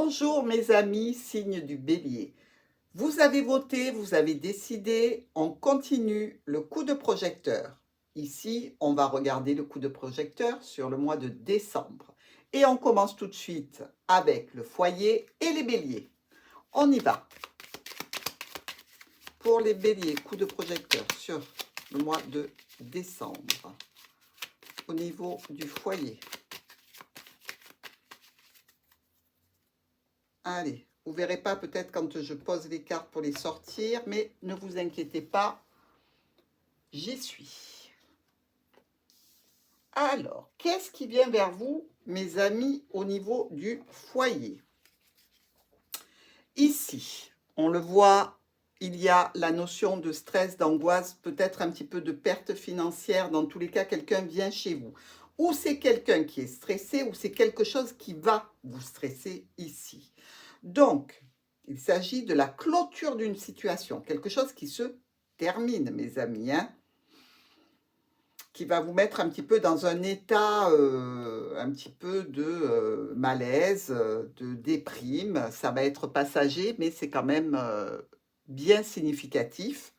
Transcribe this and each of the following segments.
Bonjour mes amis, signe du bélier. Vous avez voté, vous avez décidé, on continue le coup de projecteur. Ici, on va regarder le coup de projecteur sur le mois de décembre. Et on commence tout de suite avec le foyer et les béliers. On y va. Pour les béliers, coup de projecteur sur le mois de décembre. Au niveau du foyer. Allez, vous ne verrez pas peut-être quand je pose les cartes pour les sortir, mais ne vous inquiétez pas, j'y suis. Alors, qu'est-ce qui vient vers vous, mes amis, au niveau du foyer? Ici, on le voit, il y a la notion de stress, d'angoisse, peut-être un petit peu de perte financière. Dans tous les cas, quelqu'un vient chez vous. Ou c'est quelqu'un qui est stressé, ou c'est quelque chose qui va vous stresser ici. Donc, il s'agit de la clôture d'une situation, quelque chose qui se termine, mes amis, hein, qui va vous mettre un petit peu dans un état, un petit peu de malaise, de déprime. Ça va être passager, mais c'est quand même bien significatif.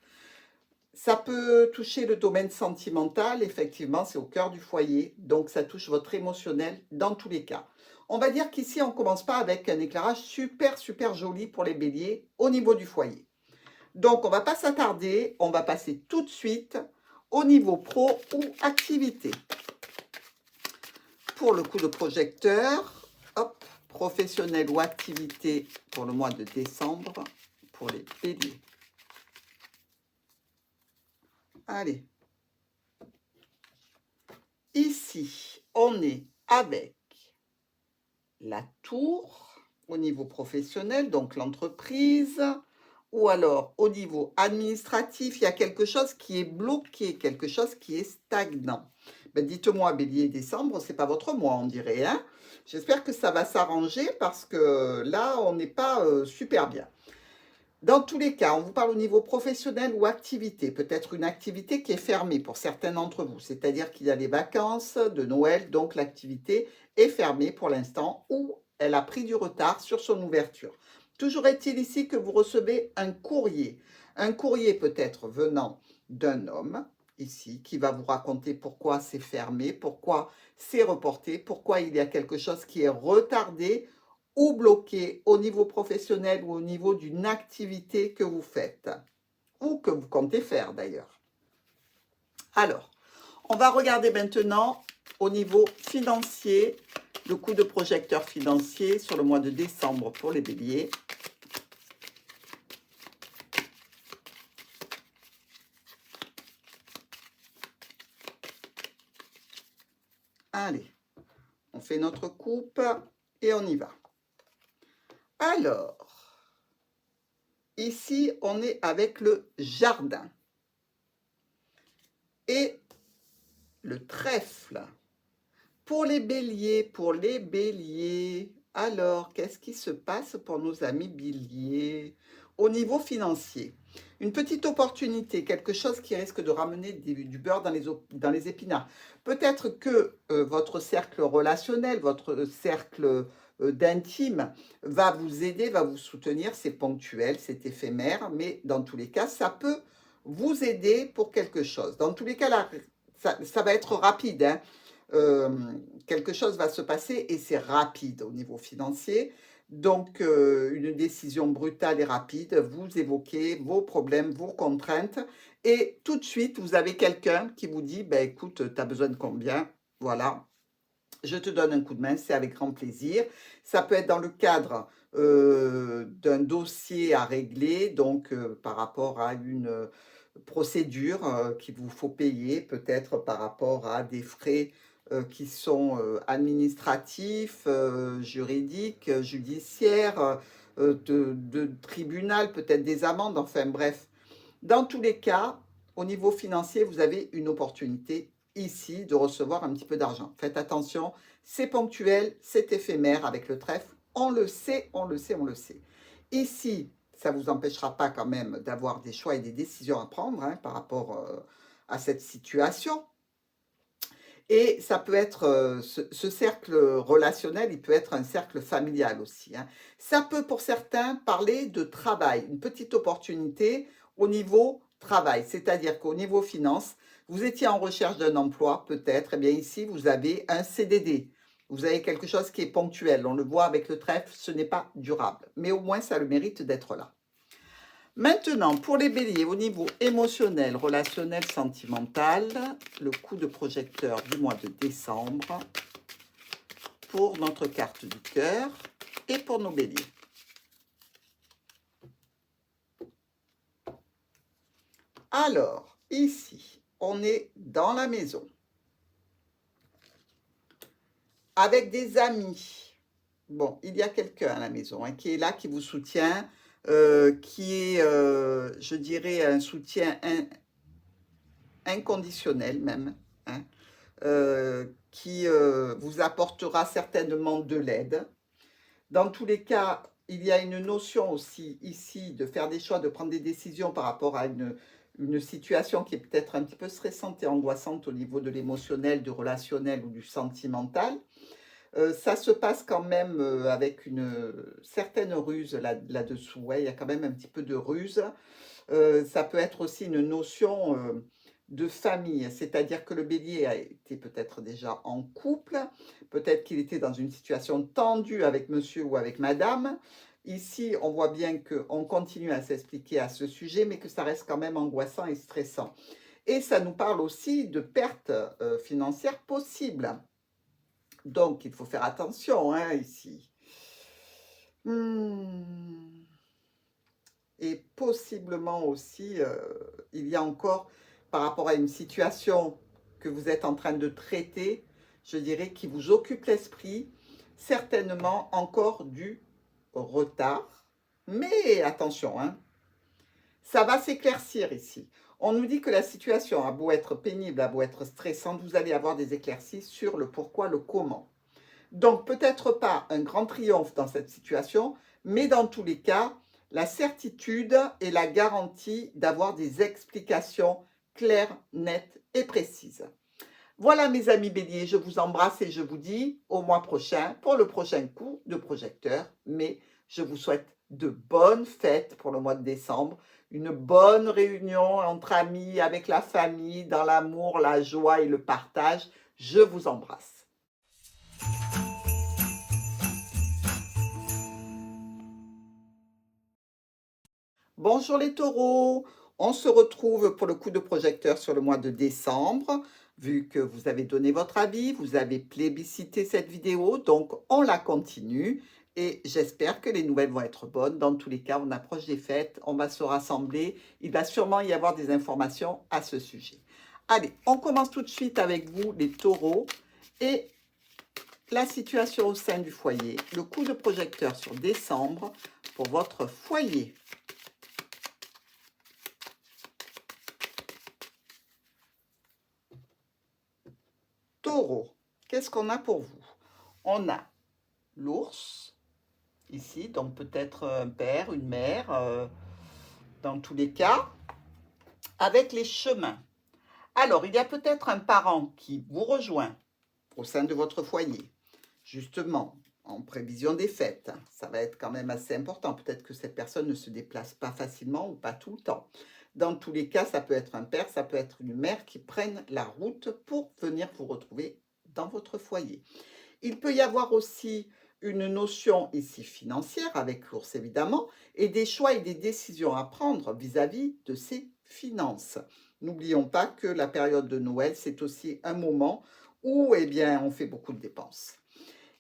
Ça peut toucher le domaine sentimental, effectivement, c'est au cœur du foyer, donc ça touche votre émotionnel dans tous les cas. On va dire qu'ici, on ne commence pas avec un éclairage super, super joli pour les béliers au niveau du foyer. Donc, on ne va pas s'attarder, on va passer tout de suite au niveau pro ou activité. Pour le coup de projecteur, hop, professionnel ou activité pour le mois de décembre, pour les béliers. Allez. Ici, on est avec la tour au niveau professionnel, donc l'entreprise, ou alors au niveau administratif, il y a quelque chose qui est bloqué, quelque chose qui est stagnant. Ben, dites-moi, bélier décembre, c'est pas votre mois, on dirait, hein? J'espère que ça va s'arranger parce que là, on n'est pas super bien. Dans tous les cas, on vous parle au niveau professionnel ou activité, peut-être une activité qui est fermée pour certains d'entre vous, c'est-à-dire qu'il y a les vacances de Noël, donc l'activité est fermée pour l'instant ou elle a pris du retard sur son ouverture. Toujours est-il ici que vous recevez un courrier peut-être venant d'un homme, ici, qui va vous raconter pourquoi c'est fermé, pourquoi c'est reporté, pourquoi il y a quelque chose qui est retardé ou bloqué au niveau professionnel ou au niveau d'une activité que vous faites ou que vous comptez faire d'ailleurs. Alors, on va regarder maintenant au niveau financier, le coup de projecteur financier sur le mois de décembre pour les béliers. Allez, on fait notre coupe et on y va. Alors, ici, on est avec le jardin et le trèfle. Pour les béliers, alors, qu'est-ce qui se passe pour nos amis béliers au niveau financier? Une petite opportunité, quelque chose qui risque de ramener du beurre dans les épinards. Peut-être que votre cercle relationnel, votre cercle d'intime va vous aider, va vous soutenir, c'est ponctuel, c'est éphémère, mais dans tous les cas, ça peut vous aider pour quelque chose. Dans tous les cas, là, ça va être rapide, hein. Quelque chose va se passer et c'est rapide au niveau financier. Donc, une décision brutale et rapide, vous évoquez vos problèmes, vos contraintes et tout de suite, vous avez quelqu'un qui vous dit, ben, écoute, tu as besoin de combien? Voilà, je te donne un coup de main, c'est avec grand plaisir. Ça peut être dans le cadre d'un dossier à régler, donc par rapport à une procédure qu'il vous faut payer, peut-être par rapport à des frais qui sont administratifs, juridiques, judiciaires, de tribunal, peut-être des amendes, enfin bref. Dans tous les cas, au niveau financier, vous avez une opportunité ici de recevoir un petit peu d'argent. Faites attention, c'est ponctuel, c'est éphémère avec le trèfle. On le sait, on le sait, on le sait. Ici, ça ne vous empêchera pas quand même d'avoir des choix et des décisions à prendre hein, par rapport à cette situation. Et ça peut être, ce cercle relationnel, il peut être un cercle familial aussi, hein. Ça peut pour certains parler de travail, une petite opportunité au niveau travail. C'est-à-dire qu'au niveau finance, vous étiez en recherche d'un emploi peut-être, et bien ici vous avez un CDD. Vous avez quelque chose qui est ponctuel. On le voit avec le trèfle, ce n'est pas durable. Mais au moins ça a le mérite d'être là. Maintenant, pour les béliers, au niveau émotionnel, relationnel, sentimental, le coup de projecteur du mois de décembre pour notre carte du cœur et pour nos béliers. Alors, ici, on est dans la maison avec des amis. Bon, il y a quelqu'un à la maison hein, qui est là, qui vous soutient, qui est, je dirais, un soutien inconditionnel même, hein, qui vous apportera certainement de l'aide. Dans tous les cas, il y a une notion aussi ici de faire des choix, de prendre des décisions par rapport à une situation qui est peut-être un petit peu stressante et angoissante au niveau de l'émotionnel, du relationnel ou du sentimental. Ça se passe quand même avec une certaine ruse là-dessous. Ouais, il y a quand même un petit peu de ruse. Ça peut être aussi une notion de famille, c'est-à-dire que le bélier a été peut-être déjà en couple, peut-être qu'il était dans une situation tendue avec monsieur ou avec madame. Ici, on voit bien qu'on continue à s'expliquer à ce sujet, mais que ça reste quand même angoissant et stressant. Et ça nous parle aussi de pertes financières possibles. Donc, il faut faire attention hein, ici. Et possiblement aussi, il y a encore, par rapport à une situation que vous êtes en train de traiter, je dirais, qui vous occupe l'esprit, certainement encore du retard. Mais attention, hein, ça va s'éclaircir ici. On nous dit que la situation a beau être pénible, a beau être stressante, vous allez avoir des éclaircies sur le pourquoi, le comment. Donc peut-être pas un grand triomphe dans cette situation, mais dans tous les cas, la certitude et la garantie d'avoir des explications claires, nettes et précises. Voilà mes amis béliers, je vous embrasse et je vous dis au mois prochain pour le prochain coup de projecteur. Mais je vous souhaite de bonnes fêtes pour le mois de décembre, une bonne réunion entre amis, avec la famille, dans l'amour, la joie et le partage. Je vous embrasse. Bonjour les taureaux, on se retrouve pour le coup de projecteur sur le mois de décembre. Vu que vous avez donné votre avis, vous avez plébiscité cette vidéo, donc on la continue. Et j'espère que les nouvelles vont être bonnes. Dans tous les cas, on approche des fêtes, on va se rassembler. Il va sûrement y avoir des informations à ce sujet. Allez, on commence tout de suite avec vous les taureaux et la situation au sein du foyer. Le coup de projecteur sur décembre pour votre foyer. Taureau, qu'est-ce qu'on a pour vous? On a l'ours, ici, donc peut-être un père, une mère, dans tous les cas, avec les chemins. Alors, il y a peut-être un parent qui vous rejoint au sein de votre foyer, justement, en prévision des fêtes. Ça va être quand même assez important. Peut-être que cette personne ne se déplace pas facilement ou pas tout le temps. Dans tous les cas, ça peut être un père, ça peut être une mère qui prennent la route pour venir vous retrouver dans votre foyer. Il peut y avoir aussi une notion ici financière, avec l'ours évidemment, et des choix et des décisions à prendre vis-à-vis de ses finances. N'oublions pas que la période de Noël, c'est aussi un moment où eh bien, on fait beaucoup de dépenses.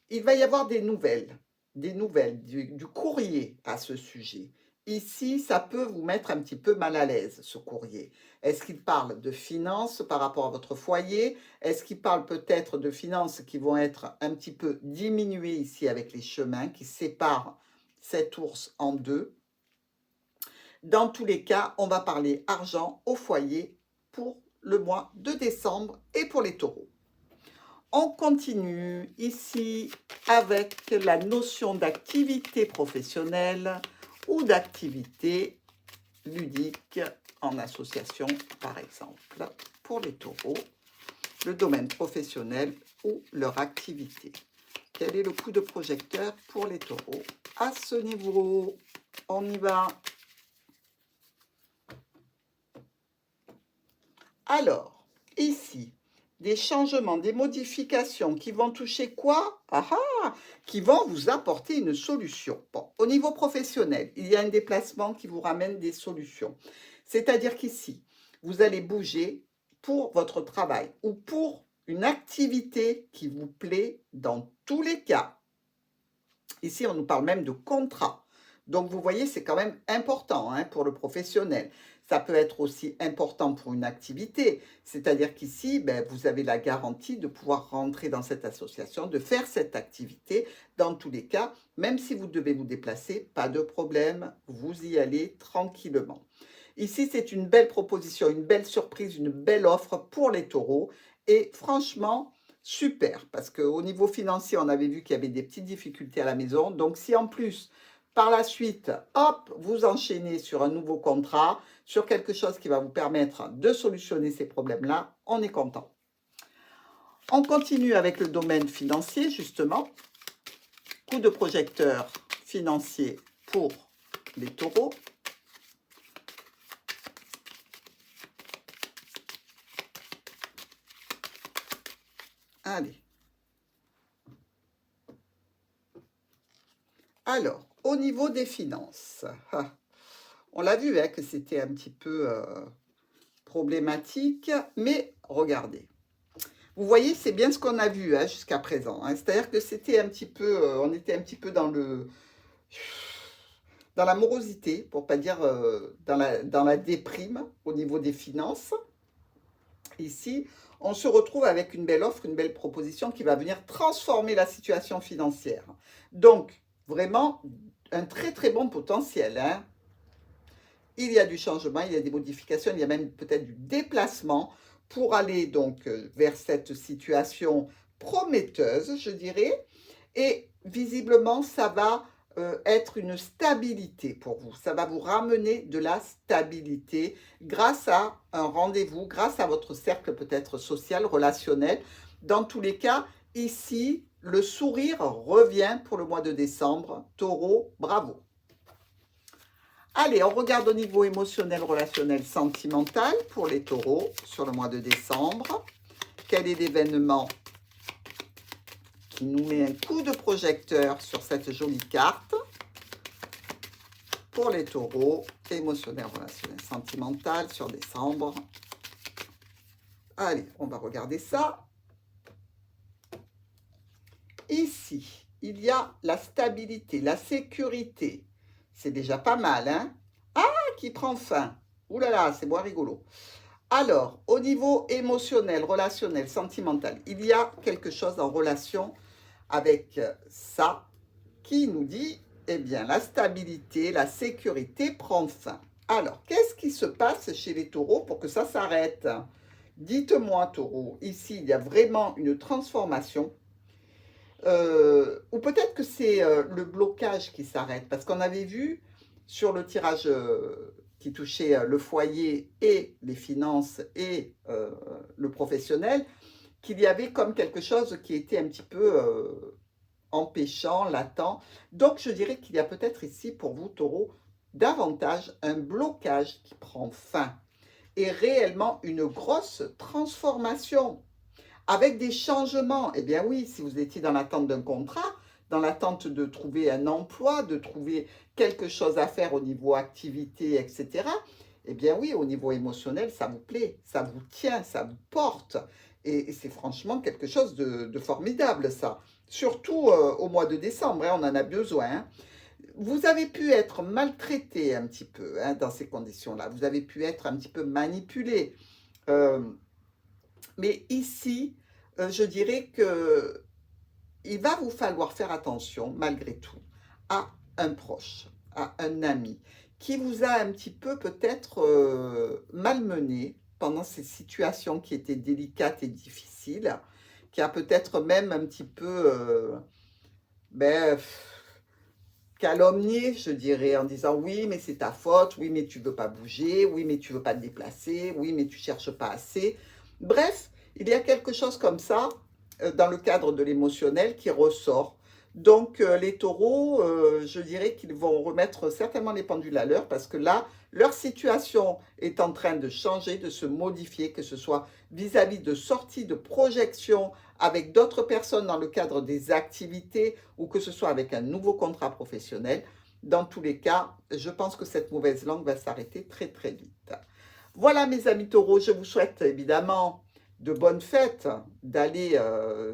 Il va y avoir des nouvelles, du courrier à ce sujet. Ici, ça peut vous mettre un petit peu mal à l'aise, ce courrier. Est-ce qu'il parle de finances par rapport à votre foyer? Est-ce qu'il parle peut-être de finances qui vont être un petit peu diminuées ici avec les chemins qui séparent cet ours en deux? Dans tous les cas, on va parler argent au foyer pour le mois de décembre et pour les taureaux. On continue ici avec la notion d'activité professionnelle ou d'activité ludique en association, par exemple, pour les taureaux. le domaine professionnel ou leur activité. Quel est le coup de projecteur pour les taureaux à ce niveau? On y va. Alors, ici, des changements, des modifications qui vont toucher quoi? Ah ah! Qui vont vous apporter une solution. Bon, au niveau professionnel, il y a un déplacement qui vous ramène des solutions. C'est-à-dire qu'ici, vous allez bouger pour votre travail ou pour une activité qui vous plaît dans tous les cas. Ici, on nous parle même de contrat. Donc, vous voyez, c'est quand même important hein, pour le professionnel. Ça peut être aussi important pour une activité. C'est-à-dire qu'ici, ben, vous avez la garantie de pouvoir rentrer dans cette association, de faire cette activité. Dans tous les cas, même si vous devez vous déplacer, pas de problème, vous y allez tranquillement. Ici, c'est une belle proposition, une belle surprise, une belle offre pour les taureaux. Et franchement, super, parce qu'au niveau financier, on avait vu qu'il y avait des petites difficultés à la maison. Donc, si en plus, par la suite, hop, vous enchaînez sur un nouveau contrat, sur quelque chose qui va vous permettre de solutionner ces problèmes-là, on est content. On continue avec le domaine financier, justement. Coup de projecteur financier pour les taureaux. Allez. Alors, au niveau des finances, on l'a vu hein, que c'était un petit peu problématique, mais regardez. Vous voyez, c'est bien ce qu'on a vu hein, jusqu'à présent. Hein. C'est-à-dire que c'était un petit peu, on était un petit peu dans la morosité, pour pas dire dans la déprime au niveau des finances. Ici, on se retrouve avec une belle offre, une belle proposition qui va venir transformer la situation financière. Donc, vraiment, un très très bon potentiel. Hein. Il y a du changement, il y a des modifications, il y a même peut-être du déplacement pour aller donc vers cette situation prometteuse, je dirais. Et visiblement, ça va être une stabilité pour vous. Ça va vous ramener de la stabilité grâce à un rendez-vous, grâce à votre cercle peut-être social, relationnel. Dans tous les cas, ici, le sourire revient pour le mois de décembre. Taureau, bravo. Allez, on regarde au niveau émotionnel, relationnel, sentimental pour les taureaux sur le mois de décembre. Quel est l'événement qui nous met un coup de projecteur sur cette jolie carte pour les taureaux, émotionnel, relationnel, sentimental sur décembre. Allez, on va regarder ça. Ici, il y a la stabilité, la sécurité. C'est déjà pas mal, hein? Ah, qui prend fin. Ouh là là, c'est moins rigolo. Alors, au niveau émotionnel, relationnel, sentimental, il y a quelque chose en relation avec ça qui nous dit, eh bien, la stabilité, la sécurité prend fin. Alors, qu'est-ce qui se passe chez les taureaux pour que ça s'arrête? Dites-moi, taureau, ici, il y a vraiment une transformation. Ou peut-être que c'est le blocage qui s'arrête, parce qu'on avait vu sur le tirage qui touchait le foyer et les finances et le professionnel, qu'il y avait comme quelque chose qui était un petit peu empêchant, latent. Donc, je dirais qu'il y a peut-être ici, pour vous, taureau, davantage un blocage qui prend fin et réellement une grosse transformation avec des changements. Eh bien oui, si vous étiez dans l'attente d'un contrat, dans l'attente de trouver un emploi, de trouver quelque chose à faire au niveau activité, etc., eh bien oui, au niveau émotionnel, ça vous plaît, ça vous tient, ça vous porte. Et c'est franchement quelque chose de formidable, ça. Surtout au mois de décembre, hein, on en a besoin. Hein. Vous avez pu être maltraité un petit peu hein, dans ces conditions-là. Vous avez pu être un petit peu manipulé. Mais ici, je dirais que il va vous falloir faire attention, malgré tout, à un proche, à un ami, qui vous a un petit peu peut-être malmené pendant ces situations qui étaient délicates et difficiles, qui a peut-être même un petit peu ben, calomnié, je dirais, en disant oui, mais c'est ta faute, oui, mais tu veux pas bouger, oui, mais tu veux pas te déplacer, oui, mais tu cherches pas assez. Bref, Il y a quelque chose comme ça dans le cadre de l'émotionnel qui ressort. Donc les taureaux, je dirais qu'ils vont remettre certainement les pendules à l'heure parce que là, leur situation est en train de changer, de se modifier, que ce soit vis-à-vis de sorties, de projections avec d'autres personnes dans le cadre des activités ou que ce soit avec un nouveau contrat professionnel. Dans tous les cas, je pense que cette mauvaise langue va s'arrêter très très vite. Voilà mes amis taureaux, je vous souhaite évidemment de bonnes fêtes, d'aller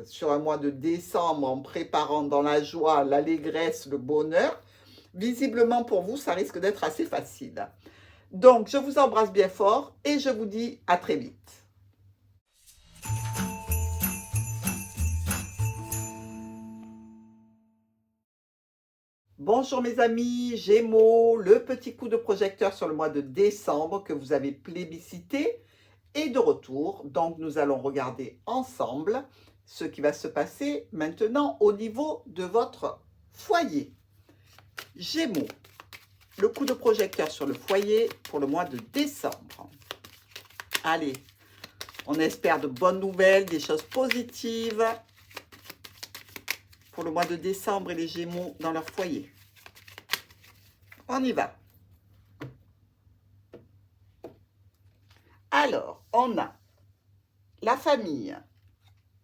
sur un mois de décembre en préparant dans la joie, l'allégresse, le bonheur. Visiblement pour vous, ça risque d'être assez facile. Donc, je vous embrasse bien fort et je vous dis à très vite. Bonjour mes amis, Gémeaux, le petit coup de projecteur sur le mois de décembre que vous avez plébiscité est de retour. Donc nous allons regarder ensemble ce qui va se passer maintenant au niveau de votre foyer. Gémeaux, le coup de projecteur sur le foyer pour le mois de décembre. Allez, on espère de bonnes nouvelles, des choses positives pour le mois de décembre et les Gémeaux dans leur foyer. On y va. Alors, on a la famille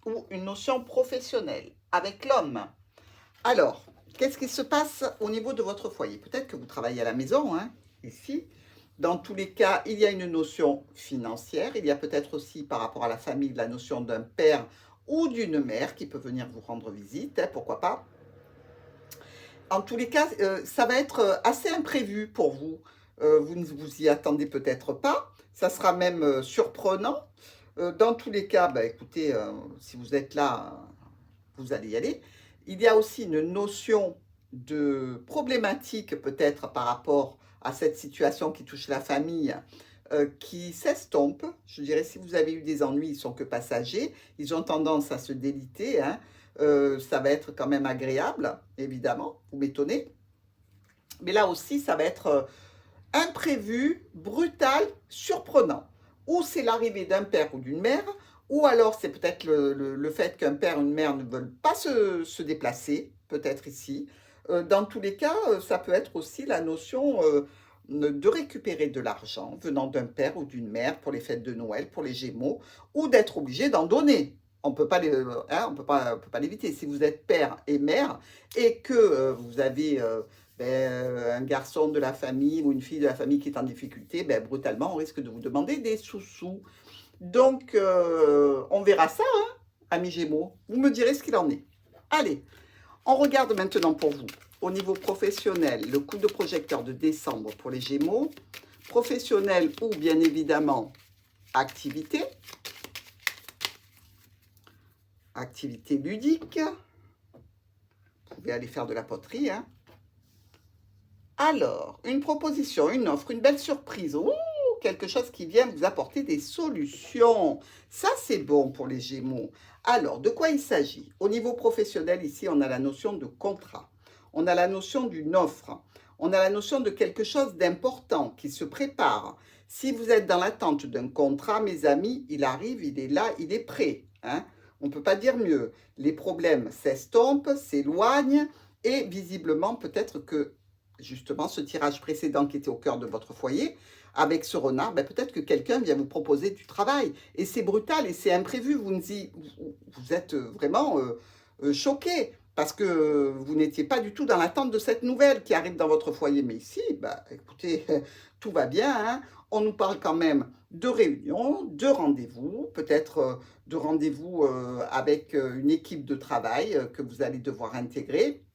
ou une notion professionnelle avec l'homme. Alors, qu'est-ce qui se passe au niveau de votre foyer? Peut-être que vous travaillez à la maison, hein, ici. Dans tous les cas, il y a une notion financière. Il y a peut-être aussi, par rapport à la famille, la notion d'un père ou d'une mère qui peut venir vous rendre visite, hein, pourquoi pas. En tous les cas, ça va être assez imprévu pour vous. Vous ne vous y attendez peut-être pas. Ça sera même surprenant. Dans tous les cas, bah, écoutez, si vous êtes là, vous allez y aller. Il y a aussi une notion de problématique peut-être par rapport à cette situation qui touche la famille qui s'estompe. Je dirais, si vous avez eu des ennuis, ils sont que passagers. Ils ont tendance à se déliter, hein. Ça va être quand même agréable, évidemment, vous m'étonnez. Mais là aussi, ça va être imprévu, brutal, surprenant. Ou c'est l'arrivée d'un père ou d'une mère, ou alors c'est peut-être le fait qu'un père ou une mère ne veulent pas se déplacer, peut-être ici. Dans tous les cas, ça peut être aussi la notion de récupérer de l'argent venant d'un père ou d'une mère pour les fêtes de Noël, pour les Gémeaux, ou d'être obligé d'en donner. On peut pas hein, on peut pas l'éviter. Si vous êtes père et mère et que vous avez un garçon de la famille ou une fille de la famille qui est en difficulté, brutalement, on risque de vous demander des sous-sous. Donc, on verra ça, hein, amis Gémeaux. Vous me direz ce qu'il en est. Allez, on regarde maintenant pour vous. Au niveau professionnel, le coup de projecteur de décembre pour les Gémeaux. Professionnel ou bien évidemment activité. Activité ludique. Vous pouvez aller faire de la poterie, hein. Alors, une proposition, une offre, une belle surprise. Ouh, quelque chose qui vient vous apporter des solutions. Ça, c'est bon pour les Gémeaux. Alors, de quoi il s'agit? Au niveau professionnel, ici, on a la notion de contrat. On a la notion d'une offre. On a la notion de quelque chose d'important qui se prépare. Si vous êtes dans l'attente d'un contrat, mes amis, il arrive, il est là, il est prêt, hein. On ne peut pas dire mieux. Les problèmes s'estompent, s'éloignent et visiblement, peut-être que justement ce tirage précédent qui était au cœur de votre foyer, avec ce renard, peut-être que quelqu'un vient vous proposer du travail. Et c'est brutal et c'est imprévu. Vous êtes vraiment choqué parce que vous n'étiez pas du tout dans l'attente de cette nouvelle qui arrive dans votre foyer. Mais ici, écoutez, tout va bien, hein. On nous parle quand même de réunions, de rendez-vous, peut-être de rendez-vous avec une équipe de travail que vous allez devoir intégrer.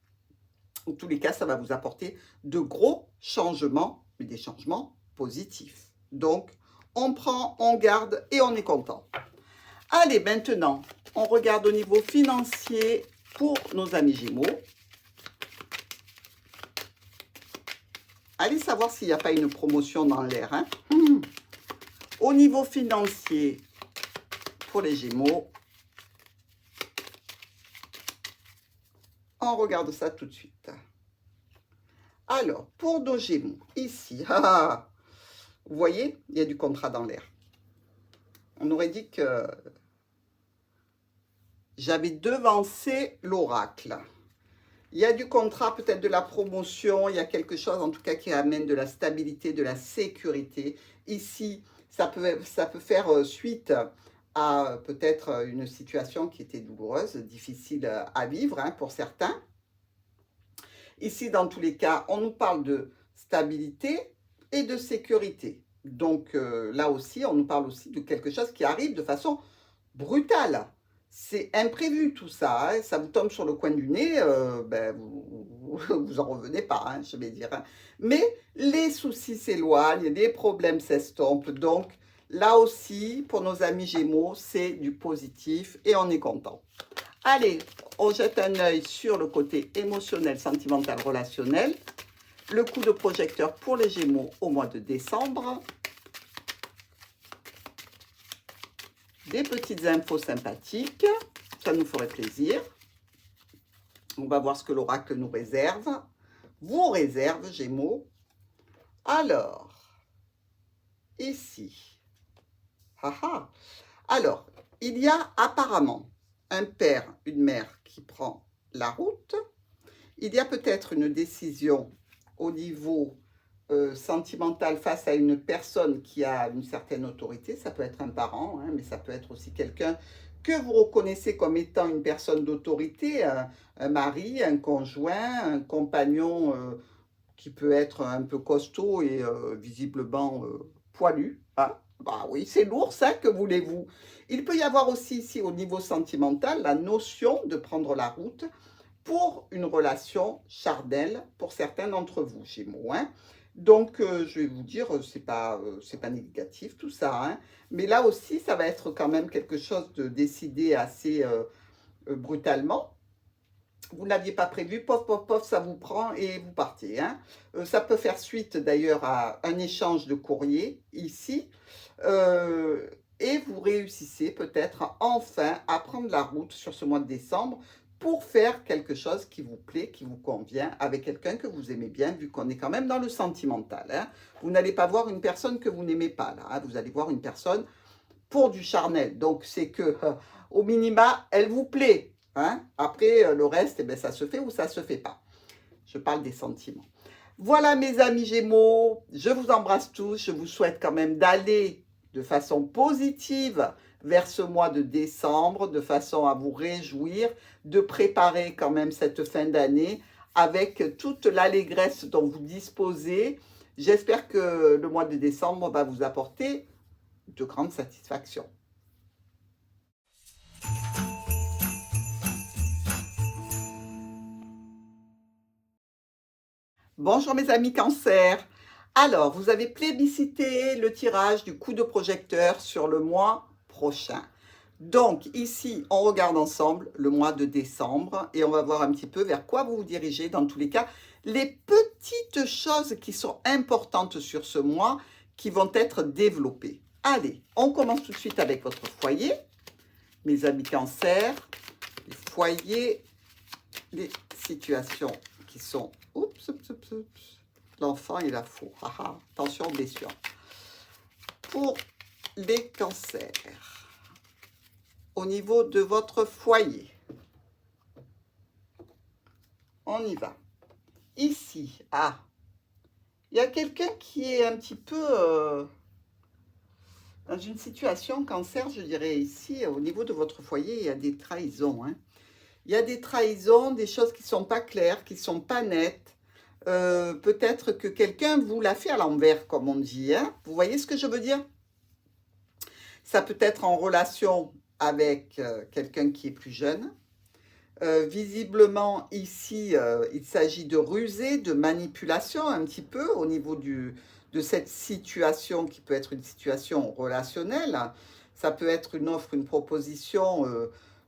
En tous les cas, ça va vous apporter de gros changements, mais des changements positifs. Donc, on prend, on garde et on est content. Allez, maintenant, on regarde au niveau financier pour nos amis Gémeaux. Allez savoir s'il n'y a pas une promotion dans l'air, hein. Au niveau financier pour les Gémeaux, on regarde ça tout de suite. Alors, pour nos Gémeaux, ici, vous voyez, il y a du contrat dans l'air. On aurait dit que j'avais devancé l'oracle. Il y a du contrat, peut-être de la promotion, il y a quelque chose en tout cas qui amène de la stabilité, de la sécurité. Ici, ça peut faire suite à peut-être une situation qui était douloureuse, difficile à vivre hein, pour certains. Ici, dans tous les cas, on nous parle de stabilité et de sécurité. Donc là aussi, on nous parle aussi de quelque chose qui arrive de façon brutale. C'est imprévu tout ça, hein. Ça vous tombe sur le coin du nez, ben, vous en revenez pas, hein, je vais dire. Hein. Mais les soucis s'éloignent, les problèmes s'estompent. Donc là aussi, pour nos amis Gémeaux, c'est du positif et on est content. Allez, on jette un œil sur le côté émotionnel, sentimental, relationnel. Le coup de projecteur pour les Gémeaux au mois de décembre. Des petites infos sympathiques, ça nous ferait plaisir. On va voir ce que l'oracle nous réserve. Vous réserve, Gémeaux. Alors, ici. Haha. Alors, il y a apparemment un père, une mère qui prend la route. Il y a peut-être une décision au niveau sentimental face à une personne qui a une certaine autorité. Ça peut être un parent, hein, mais ça peut être aussi quelqu'un que vous reconnaissez comme étant une personne d'autorité, un mari, un conjoint, un compagnon qui peut être un peu costaud et visiblement poilu. Hein. Bah oui, c'est lourd ça, que voulez-vous? Il peut y avoir aussi ici au niveau sentimental la notion de prendre la route pour une relation charnelle pour certains d'entre vous, Gémeaux. Hein. Donc, je vais vous dire, c'est pas négatif tout ça, hein. Mais là aussi, ça va être quand même quelque chose de décidé assez brutalement. Vous ne l'aviez pas prévu, pof, pof, pof, ça vous prend et vous partez. Hein. Ça peut faire suite d'ailleurs à un échange de courrier ici. Et vous réussissez peut-être enfin à prendre la route sur ce mois de décembre pour faire quelque chose qui vous plaît, qui vous convient, avec quelqu'un que vous aimez bien, vu qu'on est quand même dans le sentimental. Hein. Vous n'allez pas voir une personne que vous n'aimez pas, là. Hein. Vous allez voir une personne pour du charnel. Donc, c'est que, au minima, elle vous plaît. Hein. Après, le reste, eh bien, ça se fait ou ça ne se fait pas. Je parle des sentiments. Voilà, mes amis Gémeaux, je vous embrasse tous. Je vous souhaite quand même d'aller de façon positive vers ce mois de décembre, de façon à vous réjouir, de préparer quand même cette fin d'année avec toute l'allégresse dont vous disposez. J'espère que le mois de décembre va vous apporter de grandes satisfactions. Bonjour mes amis Cancer. Alors, vous avez plébiscité le tirage du coup de projecteur sur le mois prochain. Donc, ici, on regarde ensemble le mois de décembre et on va voir un petit peu vers quoi vous vous dirigez. Dans tous les cas, les petites choses qui sont importantes sur ce mois qui vont être développées. Allez, on commence tout de suite avec votre foyer. Mes amis Cancer, les foyers, les situations qui sont... Oups, oups, oups, oups. L'enfant, il a faux. Attention, blessure. Pour les cancers, au niveau de votre foyer, on y va. Ici, il y a quelqu'un qui est un petit peu dans une situation cancer, je dirais ici, au niveau de votre foyer, il y a des trahisons. Hein. Il y a des trahisons, des choses qui ne sont pas claires, qui ne sont pas nettes. Peut-être que quelqu'un vous l'a fait à l'envers, comme on dit. Hein. Vous voyez ce que je veux dire? Ça peut être en relation avec quelqu'un qui est plus jeune. Visiblement, ici, il s'agit de rusée, de manipulation un petit peu au niveau de cette situation qui peut être une situation relationnelle. Ça peut être une offre, une proposition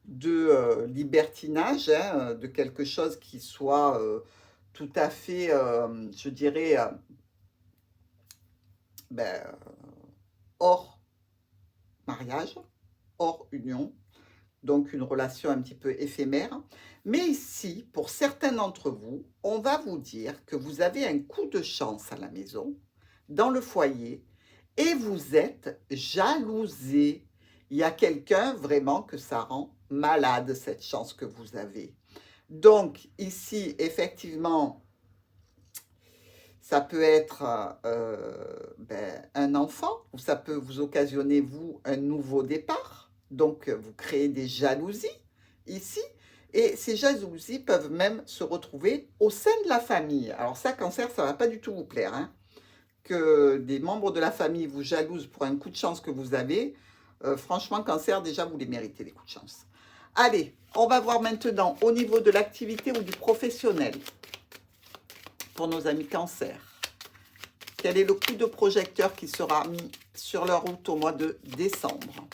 de libertinage, hein, de quelque chose qui soit tout à fait, je dirais, hors mariage, hors union, donc une relation un petit peu éphémère. Mais ici, pour certains d'entre vous, on va vous dire que vous avez un coup de chance à la maison, dans le foyer, et vous êtes jalousé. Il y a quelqu'un vraiment que ça rend malade cette chance que vous avez. Donc ici, effectivement, ça peut être un enfant, ou ça peut vous occasionner, vous, un nouveau départ. Donc, vous créez des jalousies ici. Et ces jalousies peuvent même se retrouver au sein de la famille. Alors ça, Cancer, ça ne va pas du tout vous plaire, hein. Que des membres de la famille vous jalousent pour un coup de chance que vous avez. Franchement, Cancer, déjà, vous les méritez, les coups de chance. Allez, on va voir maintenant au niveau de l'activité ou du professionnel. Pour nos amis Cancer. Quel est le coup de projecteur qui sera mis sur leur route au mois de décembre?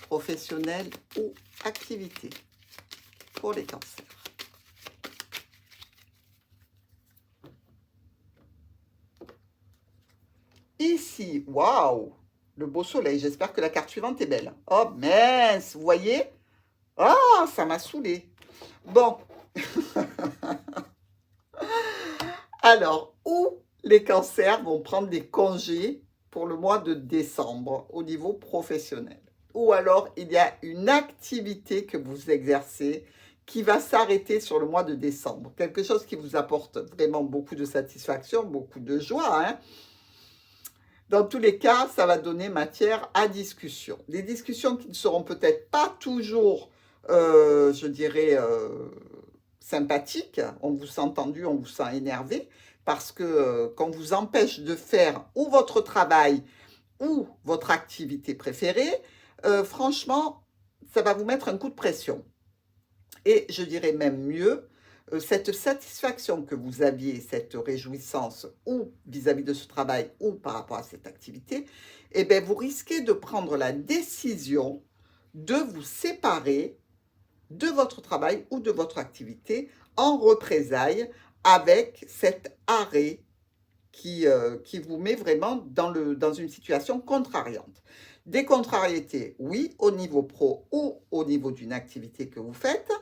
Professionnel ou activité pour les cancers. Ici, waouh, le beau soleil. J'espère que la carte suivante est belle. Oh mince, vous voyez? Ah, ça m'a saoulé. Bon. Alors, où les cancers vont prendre des congés pour le mois de décembre au niveau professionnel? Ou alors, il y a une activité que vous exercez qui va s'arrêter sur le mois de décembre. Quelque chose qui vous apporte vraiment beaucoup de satisfaction, beaucoup de joie, hein. Dans tous les cas, ça va donner matière à discussion. Des discussions qui ne seront peut-être pas toujours, je dirais, sympathiques. On vous sent tendu, on vous sent énervé, parce que qu'on vous empêche de faire ou votre travail ou votre activité préférée, franchement, ça va vous mettre un coup de pression. Et je dirais même mieux, cette satisfaction que vous aviez, cette réjouissance, ou vis-à-vis de ce travail, ou par rapport à cette activité, eh bien, vous risquez de prendre la décision de vous séparer de votre travail ou de votre activité en représailles avec cet arrêt qui vous met vraiment dans une situation contrariante. Des contrariétés, oui, au niveau pro ou au niveau d'une activité que vous faites.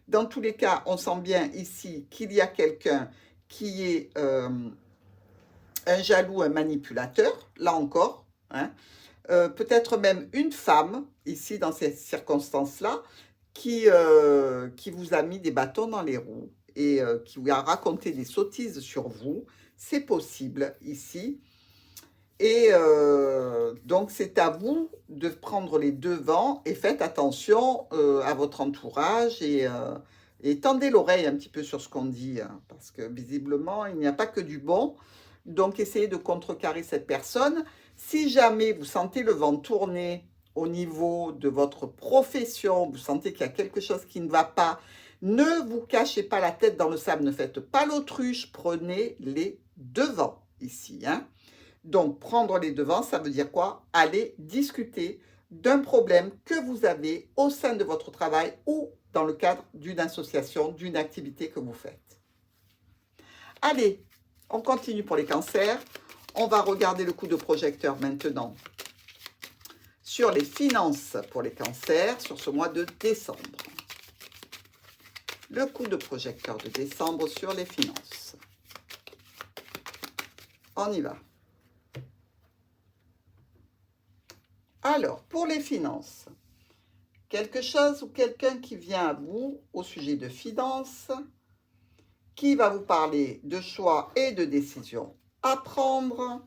Dans tous les cas, on sent bien ici qu'il y a quelqu'un qui est un jaloux, un manipulateur, là encore, hein. Peut-être même une femme, ici dans ces circonstances-là, qui vous a mis des bâtons dans les roues et qui vous a raconté des sottises sur vous. C'est possible ici. Et donc, c'est à vous de prendre les devants et faites attention à votre entourage et tendez l'oreille un petit peu sur ce qu'on dit, hein, parce que visiblement, il n'y a pas que du bon. Donc, essayez de contrecarrer cette personne. Si jamais vous sentez le vent tourner au niveau de votre profession, vous sentez qu'il y a quelque chose qui ne va pas, ne vous cachez pas la tête dans le sable, ne faites pas l'autruche, prenez les devants ici, hein. Donc, prendre les devants, ça veut dire quoi? Aller discuter d'un problème que vous avez au sein de votre travail ou dans le cadre d'une association, d'une activité que vous faites. Allez, on continue pour les cancers. On va regarder le coup de projecteur maintenant sur les finances pour les cancers sur ce mois de décembre. Le coup de projecteur de décembre sur les finances. On y va. Alors, pour les finances, quelque chose ou quelqu'un qui vient à vous au sujet de finances, qui va vous parler de choix et de décisions à prendre.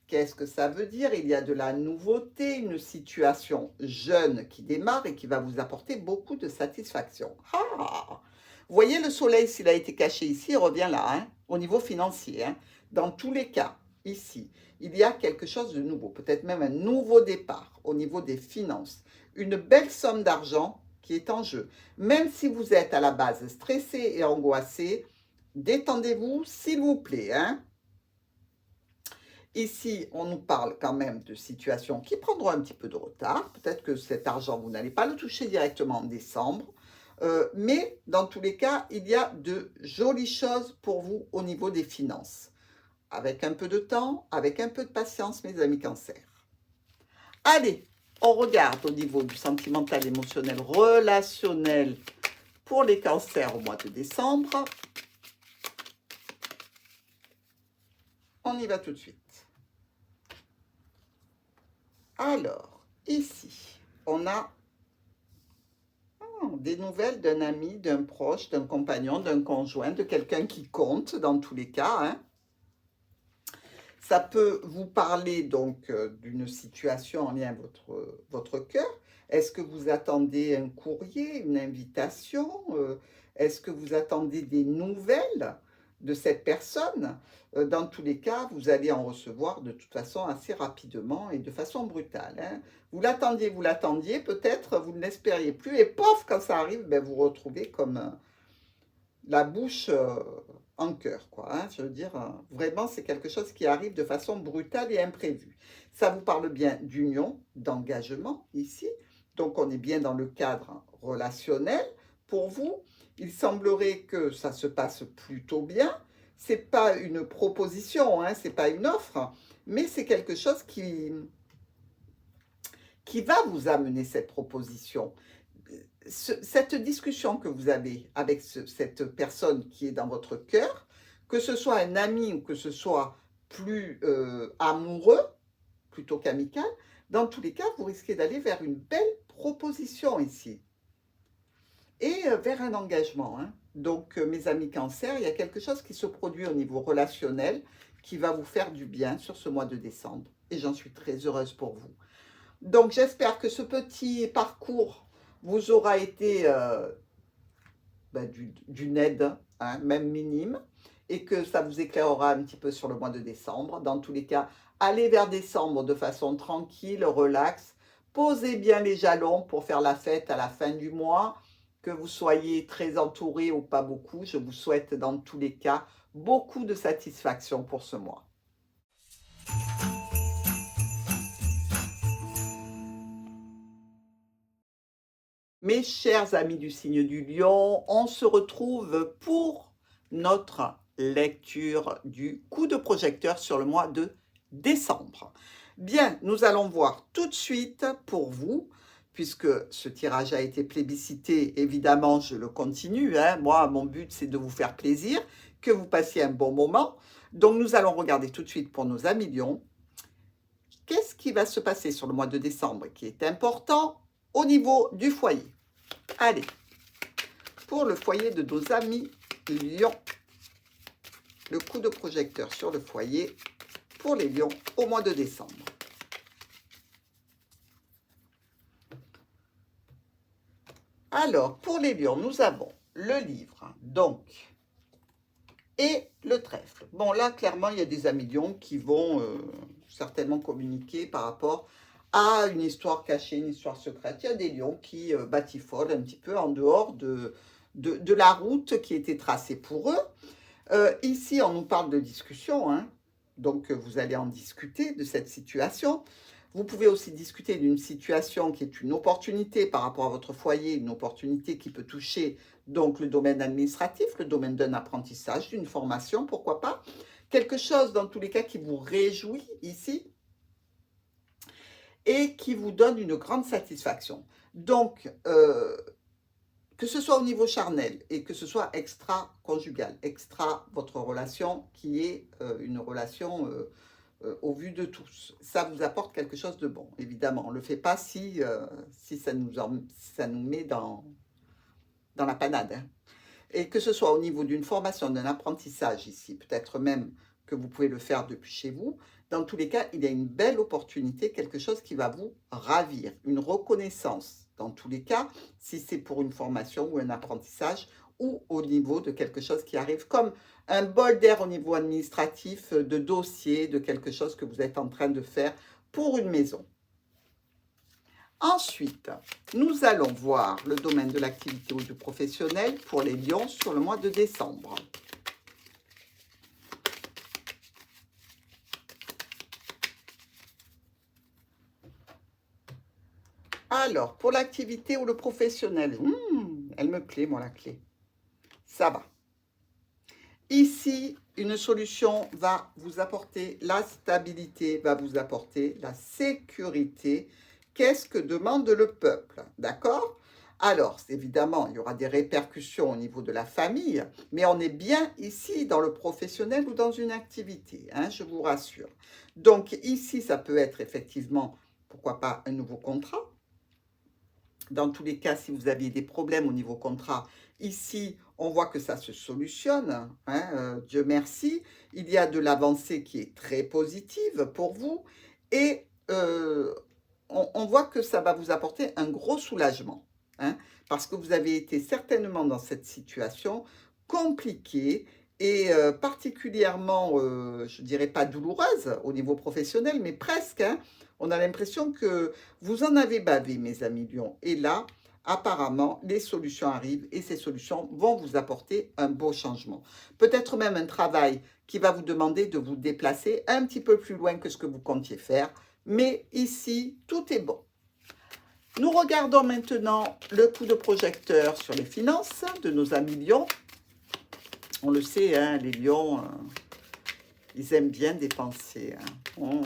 Qu'est-ce que ça veut dire? Il y a de la nouveauté, une situation jeune qui démarre et qui va vous apporter beaucoup de satisfaction. Ah! Vous voyez le soleil, s'il a été caché ici, il revient là, hein, au niveau financier, hein. Dans tous les cas, ici, il y a quelque chose de nouveau, peut-être même un nouveau départ au niveau des finances. Une belle somme d'argent qui est en jeu. Même si vous êtes à la base stressé et angoissé, détendez-vous, s'il vous plaît, hein. Ici, on nous parle quand même de situations qui prendront un petit peu de retard. Peut-être que cet argent, vous n'allez pas le toucher directement en décembre. Mais dans tous les cas, il y a de jolies choses pour vous au niveau des finances. Avec un peu de temps, avec un peu de patience, mes amis cancers. Allez, on regarde au niveau du sentimental, émotionnel, relationnel pour les cancers au mois de décembre. On y va tout de suite. Alors, ici, on a des nouvelles d'un ami, d'un proche, d'un compagnon, d'un conjoint, de quelqu'un qui compte dans tous les cas, hein. Ça peut vous parler donc d'une situation en lien avec votre cœur. Est-ce que vous attendez un courrier, une invitation? Est-ce que vous attendez des nouvelles de cette personne? Dans tous les cas, vous allez en recevoir de toute façon assez rapidement et de façon brutale, hein. Vous l'attendiez, peut-être vous ne l'espériez plus et pof, quand ça arrive, ben, vous vous retrouvez comme la bouche en cœur, quoi, hein. Je veux dire, vraiment, c'est quelque chose qui arrive de façon brutale et imprévue. Ça vous parle bien d'union, d'engagement ici. Donc, on est bien dans le cadre relationnel. Pour vous, il semblerait que ça se passe plutôt bien. C'est pas une proposition, hein, c'est pas une offre, mais c'est quelque chose qui va vous amener cette proposition. Cette discussion que vous avez avec cette personne qui est dans votre cœur, que ce soit un ami ou que ce soit plus amoureux, plutôt qu'amical, dans tous les cas, vous risquez d'aller vers une belle proposition ici et vers un engagement, hein. Donc, mes amis Cancer, il y a quelque chose qui se produit au niveau relationnel qui va vous faire du bien sur ce mois de décembre. Et j'en suis très heureuse pour vous. Donc, j'espère que ce petit parcours vous aura été d'une aide, hein, même minime, et que ça vous éclairera un petit peu sur le mois de décembre. Dans tous les cas, allez vers décembre de façon tranquille, relax. Posez bien les jalons pour faire la fête à la fin du mois. Que vous soyez très entouré ou pas beaucoup, je vous souhaite dans tous les cas beaucoup de satisfaction pour ce mois. Mes chers amis du signe du lion, on se retrouve pour notre lecture du coup de projecteur sur le mois de décembre. Bien, nous allons voir tout de suite pour vous, puisque ce tirage a été plébiscité, évidemment, je le continue, hein. Moi, mon but, c'est de vous faire plaisir, que vous passiez un bon moment. Donc, nous allons regarder tout de suite pour nos amis lions. Qu'est-ce qui va se passer sur le mois de décembre qui est important au niveau du foyer? Allez, pour le foyer de nos amis lions, le coup de projecteur sur le foyer pour les lions au mois de décembre. Alors, pour les lions, nous avons le livre, donc, et le trèfle. Bon, là, clairement, il y a des amis lions qui vont certainement communiquer par rapport à une histoire cachée, une histoire secrète. Il y a des lions qui batifolent un petit peu en dehors de la route qui était tracée pour eux. Ici, on nous parle de discussion, hein. Donc vous allez en discuter de cette situation. Vous pouvez aussi discuter d'une situation qui est une opportunité par rapport à votre foyer, une opportunité qui peut toucher donc le domaine administratif, le domaine d'un apprentissage, d'une formation, pourquoi pas. Quelque chose dans tous les cas qui vous réjouit ici et qui vous donne une grande satisfaction. Donc, que ce soit au niveau charnel et que ce soit extra-conjugal, extra votre relation qui est une relation au vu de tous. Ça vous apporte quelque chose de bon, évidemment. On ne le fait pas si ça nous met dans la panade, hein. Et que ce soit au niveau d'une formation, d'un apprentissage ici, peut-être même que vous pouvez le faire depuis chez vous. Dans tous les cas, il y a une belle opportunité, quelque chose qui va vous ravir, une reconnaissance. Dans tous les cas, si c'est pour une formation ou un apprentissage ou au niveau de quelque chose qui arrive comme un bol d'air au niveau administratif, de dossier, de quelque chose que vous êtes en train de faire pour une maison. Ensuite, nous allons voir le domaine de l'activité ou du professionnel pour les lions sur le mois de décembre. Alors, pour l'activité ou le professionnel, elle me plaît, moi, la clé. Ça va. Ici, une solution va vous apporter la stabilité, va vous apporter la sécurité. Qu'est-ce que demande le peuple? D'accord? Alors, évidemment, il y aura des répercussions au niveau de la famille, mais on est bien ici dans le professionnel ou dans une activité, hein, je vous rassure. Donc, ici, ça peut être effectivement, pourquoi pas, un nouveau contrat. Dans tous les cas, si vous aviez des problèmes au niveau contrat, ici, on voit que ça se solutionne, hein, Dieu merci. Il y a de l'avancée qui est très positive pour vous et on voit que ça va vous apporter un gros soulagement, hein, parce que vous avez été certainement dans cette situation compliquée et particulièrement, je dirais pas douloureuse au niveau professionnel, mais presque, hein. On a l'impression que vous en avez bavé, mes amis lions. Et là, apparemment, les solutions arrivent et ces solutions vont vous apporter un beau changement. Peut-être même un travail qui va vous demander de vous déplacer un petit peu plus loin que ce que vous comptiez faire. Mais ici, tout est bon. Nous regardons maintenant le coup de projecteur sur les finances de nos amis lions. On le sait, hein, les lions, ils aiment bien dépenser. Hein.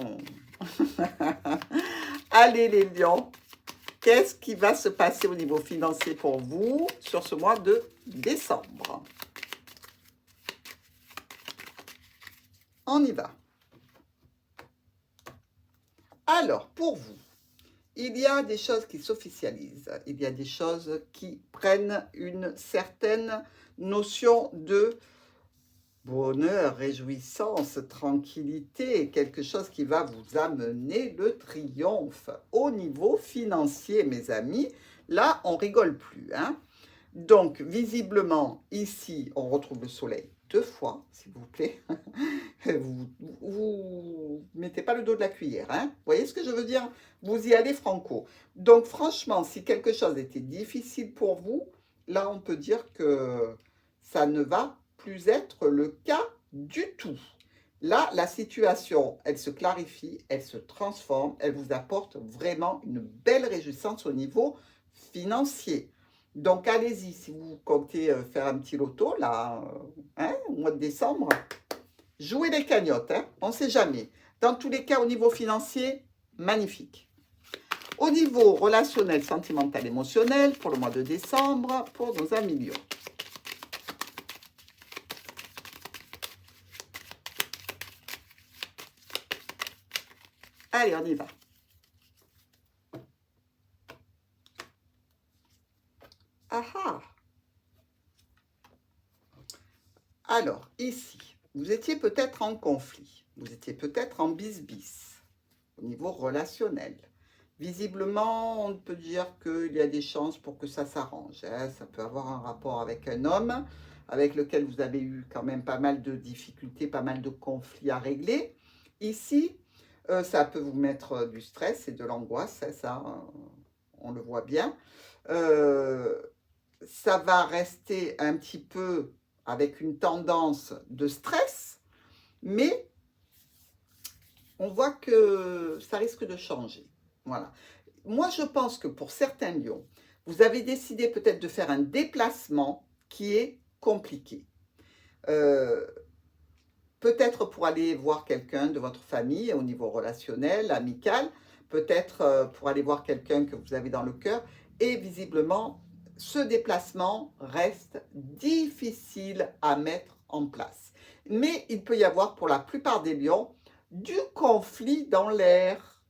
Allez les lions, qu'est-ce qui va se passer au niveau financier pour vous sur ce mois de décembre? On y va. Alors, pour vous, il y a des choses qui s'officialisent. Il y a des choses qui prennent une certaine notion de bonheur, réjouissance, tranquillité, quelque chose qui va vous amener le triomphe. Au niveau financier, mes amis, là, on rigole plus, hein. Donc, visiblement, ici, on retrouve le soleil 2 fois, s'il vous plaît. Vous mettez pas le dos de la cuillère, hein. Vous voyez ce que je veux dire? Vous y allez franco. Donc, franchement, si quelque chose était difficile pour vous, là, on peut dire que ça ne va plus être le cas du tout. Là, la situation, elle se clarifie, elle se transforme, elle vous apporte vraiment une belle réjouissance au niveau financier. Donc, allez-y, si vous comptez faire un petit loto, là, hein, au mois de décembre, jouez les cagnottes, hein, on ne sait jamais. Dans tous les cas, au niveau financier, magnifique. Au niveau relationnel, sentimental, émotionnel, pour le mois de décembre, pour nos amis lions. Allez, on y va. Ah ah. Alors, ici, vous étiez peut-être en conflit. Vous étiez peut-être en bis-bis au niveau relationnel. Visiblement, on peut dire qu'il y a des chances pour que ça s'arrange, hein. Ça peut avoir un rapport avec un homme avec lequel vous avez eu quand même pas mal de difficultés, pas mal de conflits à régler. Ici, ça peut vous mettre du stress et de l'angoisse, hein, ça, on le voit bien. Ça va rester un petit peu avec une tendance de stress, mais on voit que ça risque de changer. Voilà. Moi, je pense que pour certains lions, vous avez décidé peut-être de faire un déplacement qui est compliqué. Peut-être pour aller voir quelqu'un de votre famille au niveau relationnel, amical, peut-être pour aller voir quelqu'un que vous avez dans le cœur. Et visiblement, ce déplacement reste difficile à mettre en place. Mais il peut y avoir pour la plupart des lions du conflit dans l'air.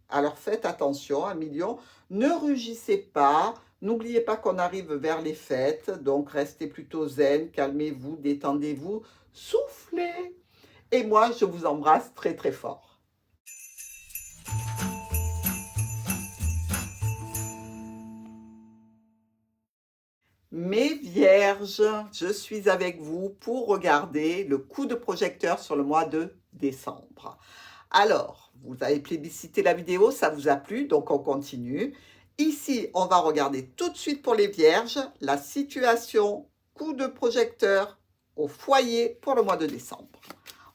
Alors faites attention, amis lions, ne rugissez pas, n'oubliez pas qu'on arrive vers les fêtes, donc restez plutôt zen, calmez-vous, détendez-vous, soufflez. Et moi, je vous embrasse très très fort. Mes vierges, je suis avec vous pour regarder le coup de projecteur sur le mois de décembre. Alors, vous avez plébiscité la vidéo, ça vous a plu, donc on continue. Ici, on va regarder tout de suite pour les vierges la situation coup de projecteur au foyer pour le mois de décembre.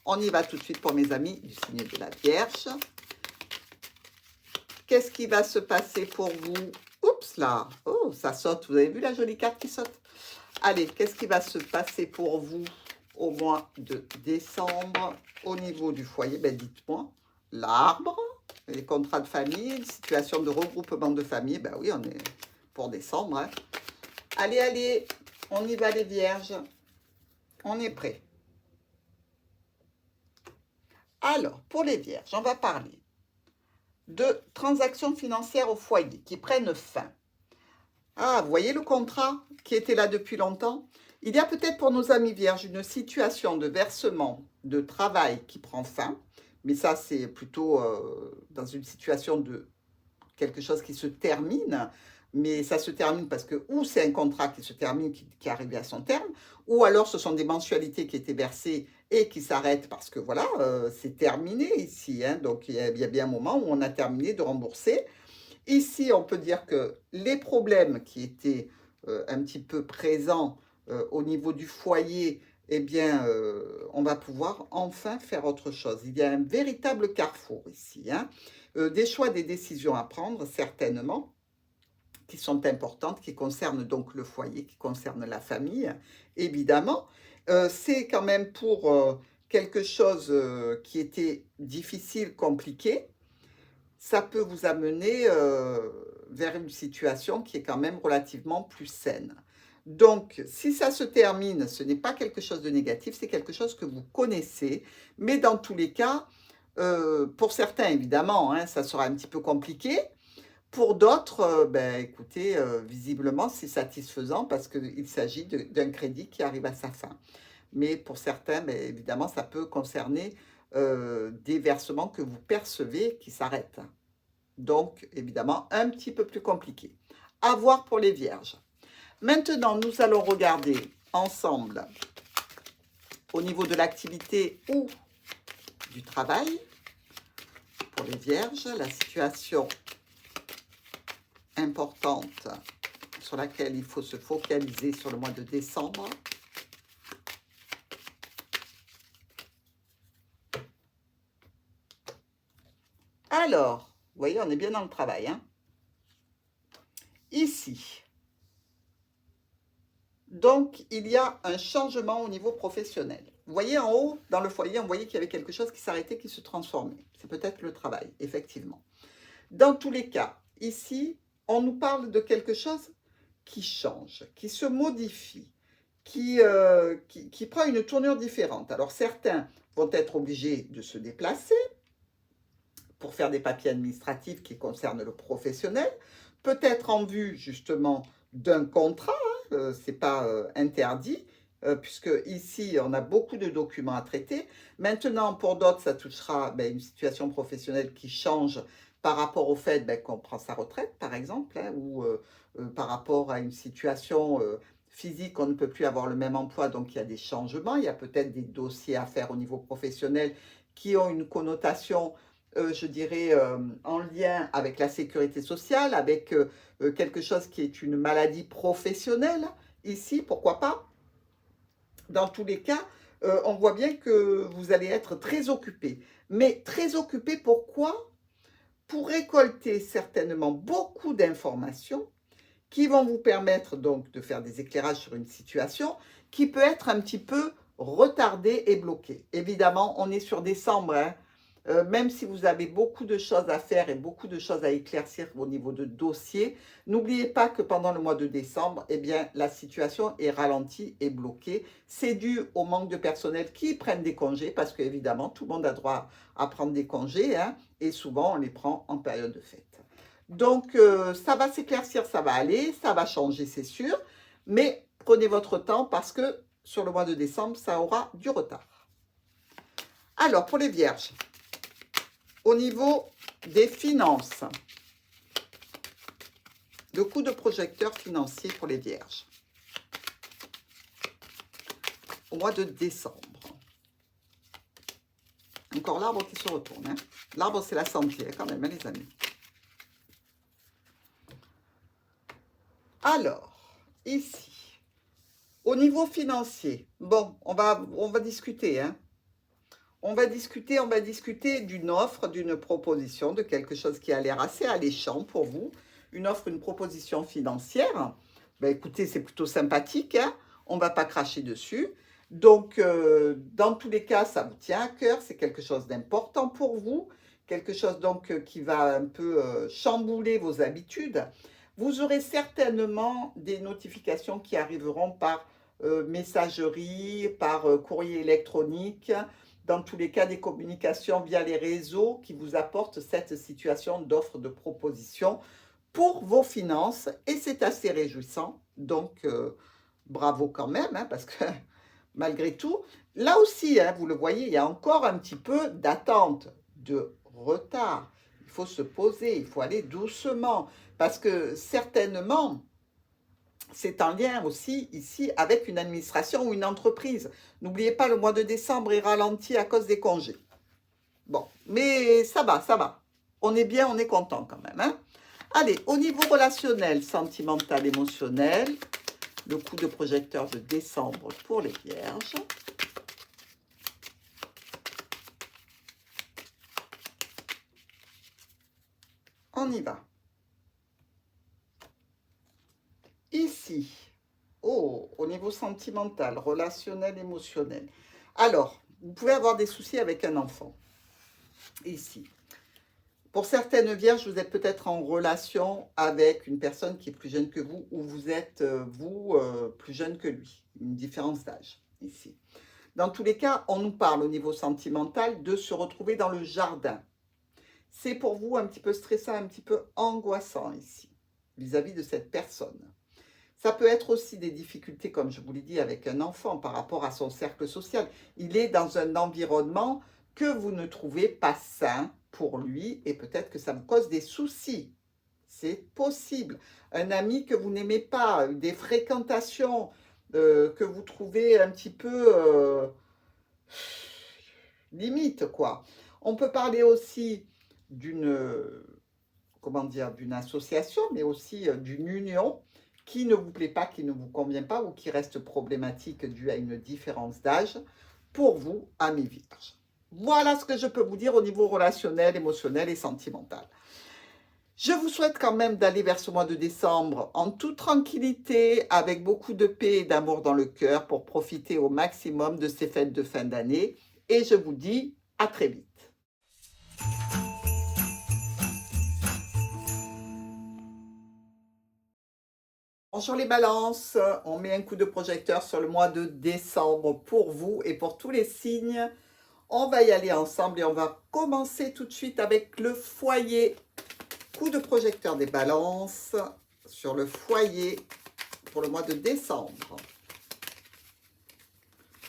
On y va tout de suite pour mes amis du signe de la Vierge. Qu'est-ce qui va se passer pour vous? Oups là, oh ça saute, vous avez vu la jolie carte qui saute? Allez, qu'est-ce qui va se passer pour vous au mois de décembre au niveau du foyer? Ben dites-moi, l'arbre, les contrats de famille, situation de regroupement de famille, ben oui, on est pour décembre, hein. Allez, allez, on y va les vierges, on est prêts. Alors, pour les vierges, on va parler de transactions financières au foyer qui prennent fin. Ah, vous voyez le contrat qui était là depuis longtemps? Il y a peut-être pour nos amis vierges une situation de versement de travail qui prend fin, mais ça c'est plutôt dans une situation de quelque chose qui se termine, mais ça se termine parce que ou c'est un contrat qui se termine, qui est arrivé à son terme, ou alors ce sont des mensualités qui étaient versées et qui s'arrêtent parce que voilà, c'est terminé ici, hein. Donc il y a bien un moment où on a terminé de rembourser. Ici, on peut dire que les problèmes qui étaient un petit peu présents au niveau du foyer, eh bien, on va pouvoir enfin faire autre chose. Il y a un véritable carrefour ici, hein. Des choix, des décisions à prendre, certainement, qui sont importantes, qui concernent donc le foyer, qui concernent la famille, évidemment. C'est quand même pour quelque chose qui était difficile, compliqué, ça peut vous amener vers une situation qui est quand même relativement plus saine. Donc, si ça se termine, ce n'est pas quelque chose de négatif, c'est quelque chose que vous connaissez. Mais dans tous les cas, pour certains, évidemment, hein, ça sera un petit peu compliqué. Pour d'autres, ben, écoutez, visiblement, c'est satisfaisant parce qu'il s'agit d'un crédit qui arrive à sa fin. Mais pour certains, ben, évidemment, ça peut concerner des versements que vous percevez qui s'arrêtent. Donc, évidemment, un petit peu plus compliqué. À voir pour les vierges. Maintenant, nous allons regarder ensemble au niveau de l'activité ou du travail. Pour les vierges, la situation importante sur laquelle il faut se focaliser sur le mois de décembre. Alors, vous voyez, on est bien dans le travail, hein. Ici, donc, il y a un changement au niveau professionnel. Vous voyez en haut, dans le foyer, on voyait qu'il y avait quelque chose qui s'arrêtait, qui se transformait. C'est peut-être le travail, effectivement. Dans tous les cas, ici, on nous parle de quelque chose qui change, qui se modifie, qui prend une tournure différente. Alors, certains vont être obligés de se déplacer pour faire des papiers administratifs qui concernent le professionnel, peut-être en vue, justement, d'un contrat, ce n'est pas interdit, puisque ici, on a beaucoup de documents à traiter. Maintenant, pour d'autres, ça touchera une situation professionnelle qui change par rapport au fait qu'on prend sa retraite, par exemple, hein, ou par rapport à une situation physique, on ne peut plus avoir le même emploi, donc il y a des changements. Il y a peut-être des dossiers à faire au niveau professionnel qui ont une connotation, je dirais, en lien avec la sécurité sociale, avec quelque chose qui est une maladie professionnelle, ici, pourquoi pas. Dans tous les cas, on voit bien que vous allez être très occupé. Mais très occupé, pourquoi? Pour récolter certainement beaucoup d'informations qui vont vous permettre donc de faire des éclairages sur une situation qui peut être un petit peu retardée et bloquée. Évidemment, on est sur décembre, hein. Même si vous avez beaucoup de choses à faire et beaucoup de choses à éclaircir au niveau de dossiers, n'oubliez pas que pendant le mois de décembre, eh bien, la situation est ralentie et bloquée. C'est dû au manque de personnel qui prennent des congés, parce qu'évidemment, tout le monde a droit à prendre des congés, hein, et souvent, on les prend en période de fête. Donc, ça va s'éclaircir, ça va aller, ça va changer, c'est sûr, mais prenez votre temps parce que sur le mois de décembre, ça aura du retard. Alors, pour les vierges, au niveau des finances, le coup de projecteur financier pour les vierges, au mois de décembre. Encore l'arbre qui se retourne, hein. L'arbre, c'est la santé, hein, quand même, hein, les amis. Alors, ici, au niveau financier, bon, on va discuter, hein. On va discuter d'une offre, d'une proposition, de quelque chose qui a l'air assez alléchant pour vous. Une offre, une proposition financière. Ben, écoutez, c'est plutôt sympathique, hein. On ne va pas cracher dessus. Donc, dans tous les cas, ça vous tient à cœur. C'est quelque chose d'important pour vous. Quelque chose donc qui va un peu chambouler vos habitudes. Vous aurez certainement des notifications qui arriveront par messagerie, par courrier électronique, dans tous les cas des communications via les réseaux qui vous apportent cette situation d'offre de proposition pour vos finances et c'est assez réjouissant. Donc, bravo quand même, hein, parce que malgré tout, là aussi, hein, vous le voyez, il y a encore un petit peu d'attente, de retard. Il faut se poser, il faut aller doucement, parce que certainement, c'est en lien aussi ici avec une administration ou une entreprise. N'oubliez pas, le mois de décembre est ralenti à cause des congés. Bon, mais ça va, ça va. On est bien, on est content quand même, hein. Allez, au niveau relationnel, sentimental, émotionnel, le coup de projecteur de décembre pour les vierges. On y va. Ici, oh, au niveau sentimental, relationnel, émotionnel. Alors, vous pouvez avoir des soucis avec un enfant. Ici. Pour certaines vierges, vous êtes peut-être en relation avec une personne qui est plus jeune que vous ou vous êtes, plus jeune que lui. Une différence d'âge, ici. Dans tous les cas, on nous parle au niveau sentimental de se retrouver dans le jardin. C'est pour vous un petit peu stressant, un petit peu angoissant ici, vis-à-vis de cette personne. Ça peut être aussi des difficultés, comme je vous l'ai dit, avec un enfant par rapport à son cercle social. Il est dans un environnement que vous ne trouvez pas sain pour lui et peut-être que ça vous cause des soucis. C'est possible. Un ami que vous n'aimez pas, des fréquentations que vous trouvez un petit peu limite, quoi. On peut parler aussi d'une, comment dire, d'une association, mais aussi d'une union qui ne vous plaît pas, qui ne vous convient pas ou qui reste problématique due à une différence d'âge pour vous, amis vierges. Voilà ce que je peux vous dire au niveau relationnel, émotionnel et sentimental. Je vous souhaite quand même d'aller vers ce mois de décembre en toute tranquillité, avec beaucoup de paix et d'amour dans le cœur pour profiter au maximum de ces fêtes de fin d'année. Et je vous dis à très vite. Bonjour les balances, on met un coup de projecteur sur le mois de décembre pour vous et pour tous les signes. On va y aller ensemble et on va commencer tout de suite avec le foyer. Coup de projecteur des balances sur le foyer pour le mois de décembre.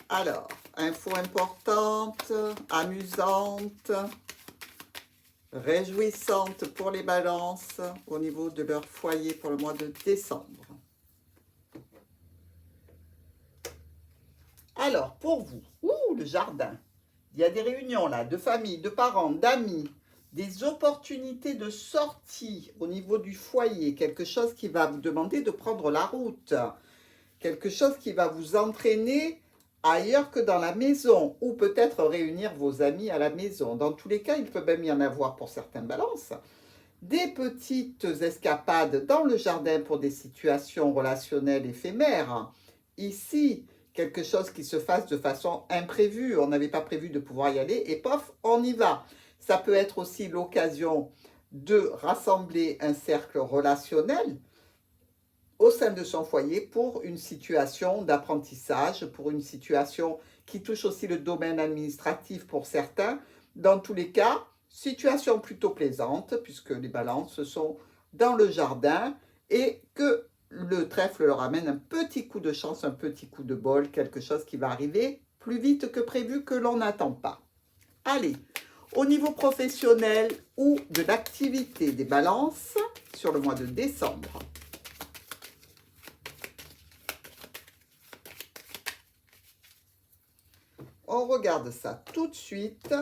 Alors, info importante, amusante, réjouissante pour les balances au niveau de leur foyer pour le mois de décembre. Alors, pour vous, le jardin. Il y a des réunions là, de famille, de parents, d'amis, des opportunités de sortie au niveau du foyer, quelque chose qui va vous demander de prendre la route, quelque chose qui va vous entraîner ailleurs que dans la maison, ou peut-être réunir vos amis à la maison. Dans tous les cas, il peut même y en avoir pour certaines balances. Des petites escapades dans le jardin pour des situations relationnelles éphémères. Ici, quelque chose qui se fasse de façon imprévue. On n'avait pas prévu de pouvoir y aller et pof, on y va. Ça peut être aussi l'occasion de rassembler un cercle relationnel au sein de son foyer pour une situation d'apprentissage, pour une situation qui touche aussi le domaine administratif pour certains. Dans tous les cas, situation plutôt plaisante puisque les balances sont dans le jardin et que le trèfle leur amène un petit coup de chance, un petit coup de bol, quelque chose qui va arriver plus vite que prévu, que l'on n'attend pas. Allez, au niveau professionnel ou de l'activité des balances sur le mois de décembre. On regarde ça tout de suite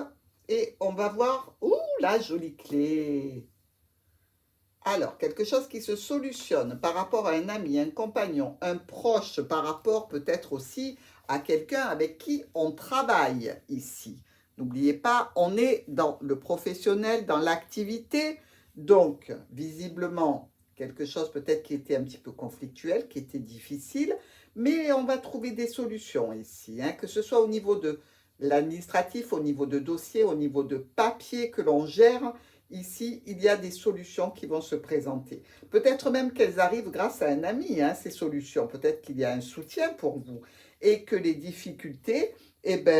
et on va voir, la jolie clé. Alors, quelque chose qui se solutionne par rapport à un ami, un compagnon, un proche, par rapport peut-être aussi à quelqu'un avec qui on travaille ici. N'oubliez pas, on est dans le professionnel, dans l'activité. Donc, visiblement, quelque chose peut-être qui était un petit peu conflictuel, qui était difficile, mais on va trouver des solutions ici, hein, que ce soit au niveau de l'administratif, au niveau de dossier, au niveau de papier que l'on gère. Ici, il y a des solutions qui vont se présenter. Peut-être même qu'elles arrivent grâce à un ami, hein, ces solutions. Peut-être qu'il y a un soutien pour vous et que les difficultés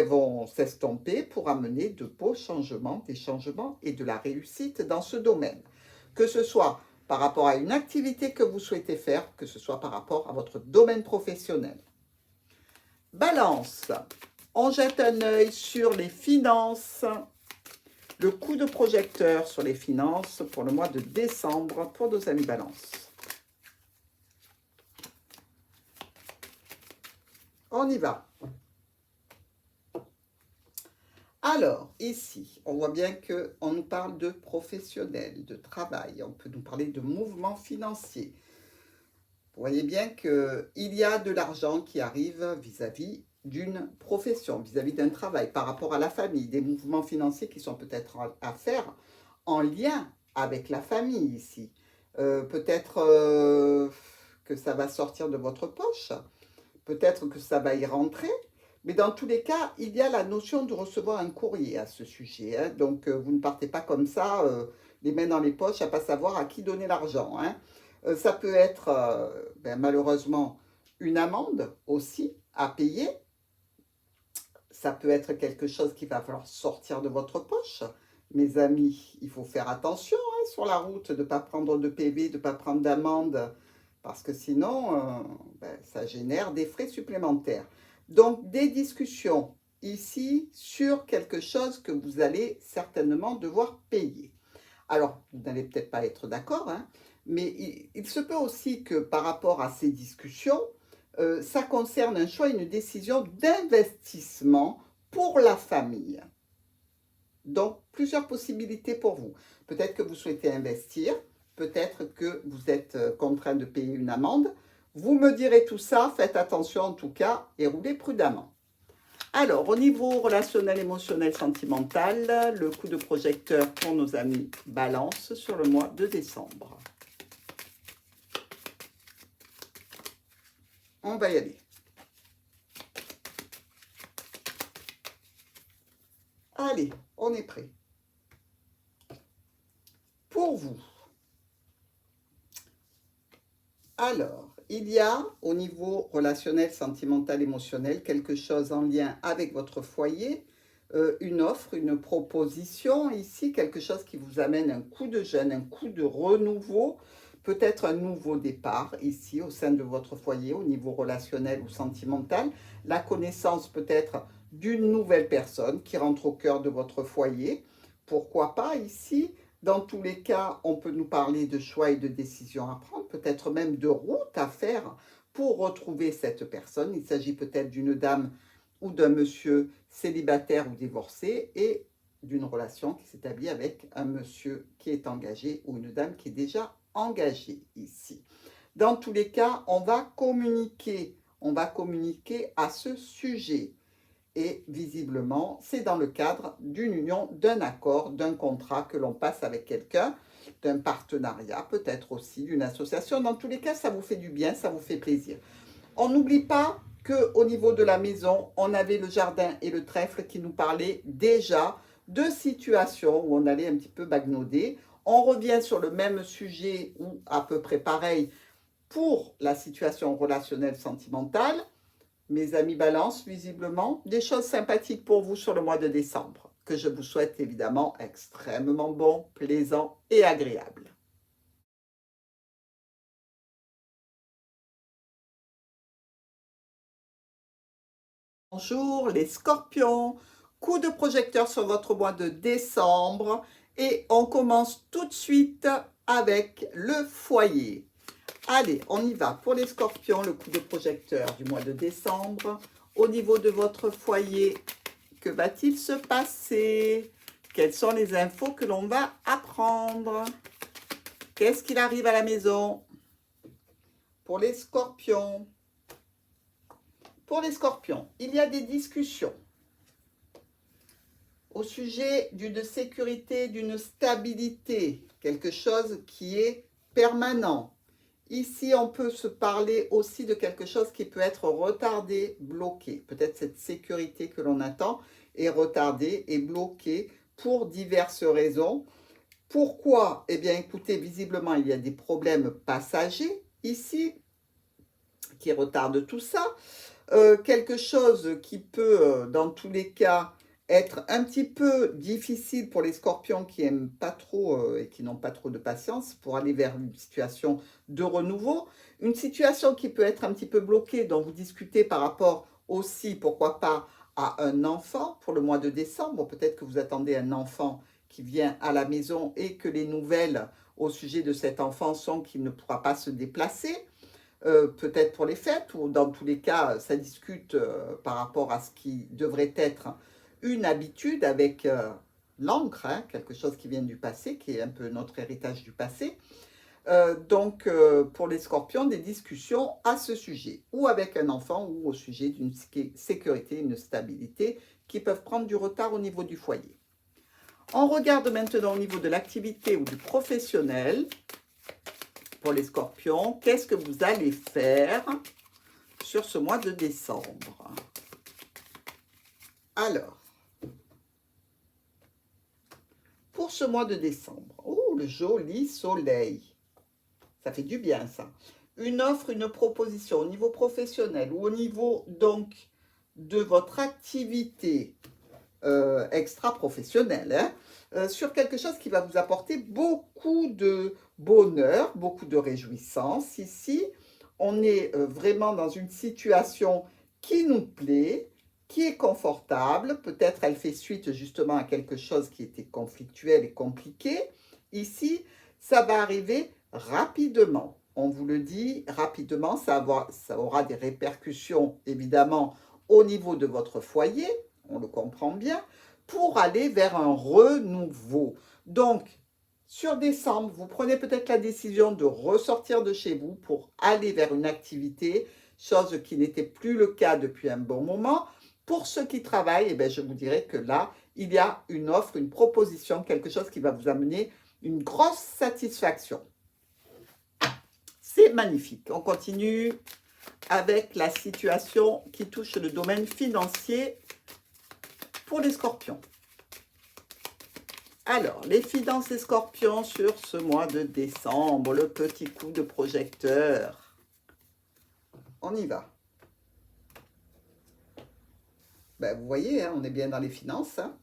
vont s'estomper pour amener de beaux changements, des changements et de la réussite dans ce domaine. Que ce soit par rapport à une activité que vous souhaitez faire, que ce soit par rapport à votre domaine professionnel. Balance, on jette un œil sur les finances. Le coup de projecteur sur les finances pour le mois de décembre pour nos amis Balance. On y va. Alors, ici, on voit bien qu'on nous parle de professionnel, de travail. On peut nous parler de mouvement financier. Vous voyez bien qu'il y a de l'argent qui arrive vis-à-vis d'une profession, vis-à-vis d'un travail, par rapport à la famille, des mouvements financiers qui sont peut-être à faire en lien avec la famille ici. Peut-être que ça va sortir de votre poche, peut-être que ça va y rentrer, mais dans tous les cas, il y a la notion de recevoir un courrier à ce sujet. Hein. Donc, vous ne partez pas comme ça, les mains dans les poches, à ne pas savoir à qui donner l'argent. Hein. Ça peut être, malheureusement, une amende aussi à payer. Ça peut être quelque chose qui va falloir sortir de votre poche. Mes amis, il faut faire attention hein, sur la route, de ne pas prendre de PV, de ne pas prendre d'amende, parce que sinon, ça génère des frais supplémentaires. Donc, des discussions ici sur quelque chose que vous allez certainement devoir payer. Alors, vous n'allez peut-être pas être d'accord, hein, mais il se peut aussi que par rapport à ces discussions, ça concerne un choix, une décision d'investissement pour la famille. Donc, plusieurs possibilités pour vous. Peut-être que vous souhaitez investir, peut-être que vous êtes contraint de payer une amende. Vous me direz tout ça, faites attention en tout cas et roulez prudemment. Alors, au niveau relationnel, émotionnel, sentimental, le coup de projecteur pour nos amis Balance sur le mois de décembre. On va y aller. Allez, on est prêt. Pour vous, alors, il y a au niveau relationnel, sentimental, émotionnel, quelque chose en lien avec votre foyer, une offre, une proposition ici, quelque chose qui vous amène un coup de jeune, un coup de renouveau, peut-être un nouveau départ ici au sein de votre foyer au niveau relationnel ou sentimental, la connaissance peut-être d'une nouvelle personne qui rentre au cœur de votre foyer. Pourquoi pas ici? Dans tous les cas, on peut nous parler de choix et de décisions à prendre, peut-être même de route à faire pour retrouver cette personne. Il s'agit peut-être d'une dame ou d'un monsieur célibataire ou divorcé et d'une relation qui s'établit avec un monsieur qui est engagé ou une dame qui est déjà engagée ici. Dans tous les cas, on va communiquer à ce sujet. Et visiblement, c'est dans le cadre d'une union, d'un accord, d'un contrat que l'on passe avec quelqu'un, d'un partenariat, peut-être aussi d'une association. Dans tous les cas, ça vous fait du bien, ça vous fait plaisir. On n'oublie pas qu'au niveau de la maison, on avait le jardin et le trèfle qui nous parlaient déjà de situations où on allait un petit peu bagnoder. On revient sur le même sujet ou à peu près pareil pour la situation relationnelle sentimentale. Mes amis Balance, visiblement, des choses sympathiques pour vous sur le mois de décembre, que je vous souhaite évidemment extrêmement bon, plaisant et agréable. Bonjour les scorpions, coup de projecteur sur votre mois de décembre et on commence tout de suite avec le foyer. Allez, on y va. Pour les scorpions, le coup de projecteur du mois de décembre. Au niveau de votre foyer, que va-t-il se passer? Quelles sont les infos que l'on va apprendre? Qu'est-ce qu'il arrive à la maison? Pour les scorpions. Pour les scorpions, il y a des discussions au sujet d'une sécurité, d'une stabilité, quelque chose qui est permanent. Ici, on peut se parler aussi de quelque chose qui peut être retardé, bloqué. Peut-être cette sécurité que l'on attend est retardée et bloquée pour diverses raisons. Pourquoi? Eh bien, écoutez, visiblement, il y a des problèmes passagers ici qui retardent tout ça. Quelque chose qui peut, dans tous les cas, être un petit peu difficile pour les scorpions qui aiment pas trop et qui n'ont pas trop de patience pour aller vers une situation de renouveau. Une situation qui peut être un petit peu bloquée, dont vous discutez par rapport aussi, pourquoi pas, à un enfant pour le mois de décembre. Peut-être que vous attendez un enfant qui vient à la maison et que les nouvelles au sujet de cet enfant sont qu'il ne pourra pas se déplacer. Peut-être pour les fêtes, ou dans tous les cas, ça discute par rapport à ce qui devrait être une habitude avec l'encre, hein, quelque chose qui vient du passé, qui est un peu notre héritage du passé. Donc, pour les scorpions, des discussions à ce sujet, ou avec un enfant, ou au sujet d'une sécurité, une stabilité, qui peuvent prendre du retard au niveau du foyer. On regarde maintenant au niveau de l'activité ou du professionnel. Pour les scorpions, qu'est-ce que vous allez faire sur ce mois de décembre? Alors, pour ce mois de décembre, oh, le joli soleil, ça fait du bien ça. Une offre, une proposition au niveau professionnel ou au niveau donc de votre activité extra-professionnelle, hein, sur quelque chose qui va vous apporter beaucoup de bonheur, beaucoup de réjouissance. Ici, on est vraiment dans une situation qui nous plaît, qui est confortable. Peut-être elle fait suite justement à quelque chose qui était conflictuel et compliqué. Ici, ça va arriver rapidement. On vous le dit, rapidement, ça aura des répercussions évidemment au niveau de votre foyer, on le comprend bien, pour aller vers un renouveau. Donc, sur décembre, vous prenez peut-être la décision de ressortir de chez vous pour aller vers une activité, chose qui n'était plus le cas depuis un bon moment. Pour ceux qui travaillent, eh bien, je vous dirais que là, il y a une offre, une proposition, quelque chose qui va vous amener une grosse satisfaction. C'est magnifique. On continue avec la situation qui touche le domaine financier pour les scorpions. Alors, les finances des scorpions sur ce mois de décembre, le petit coup de projecteur. On y va. Ben, vous voyez, hein, on est bien dans les finances. Hein.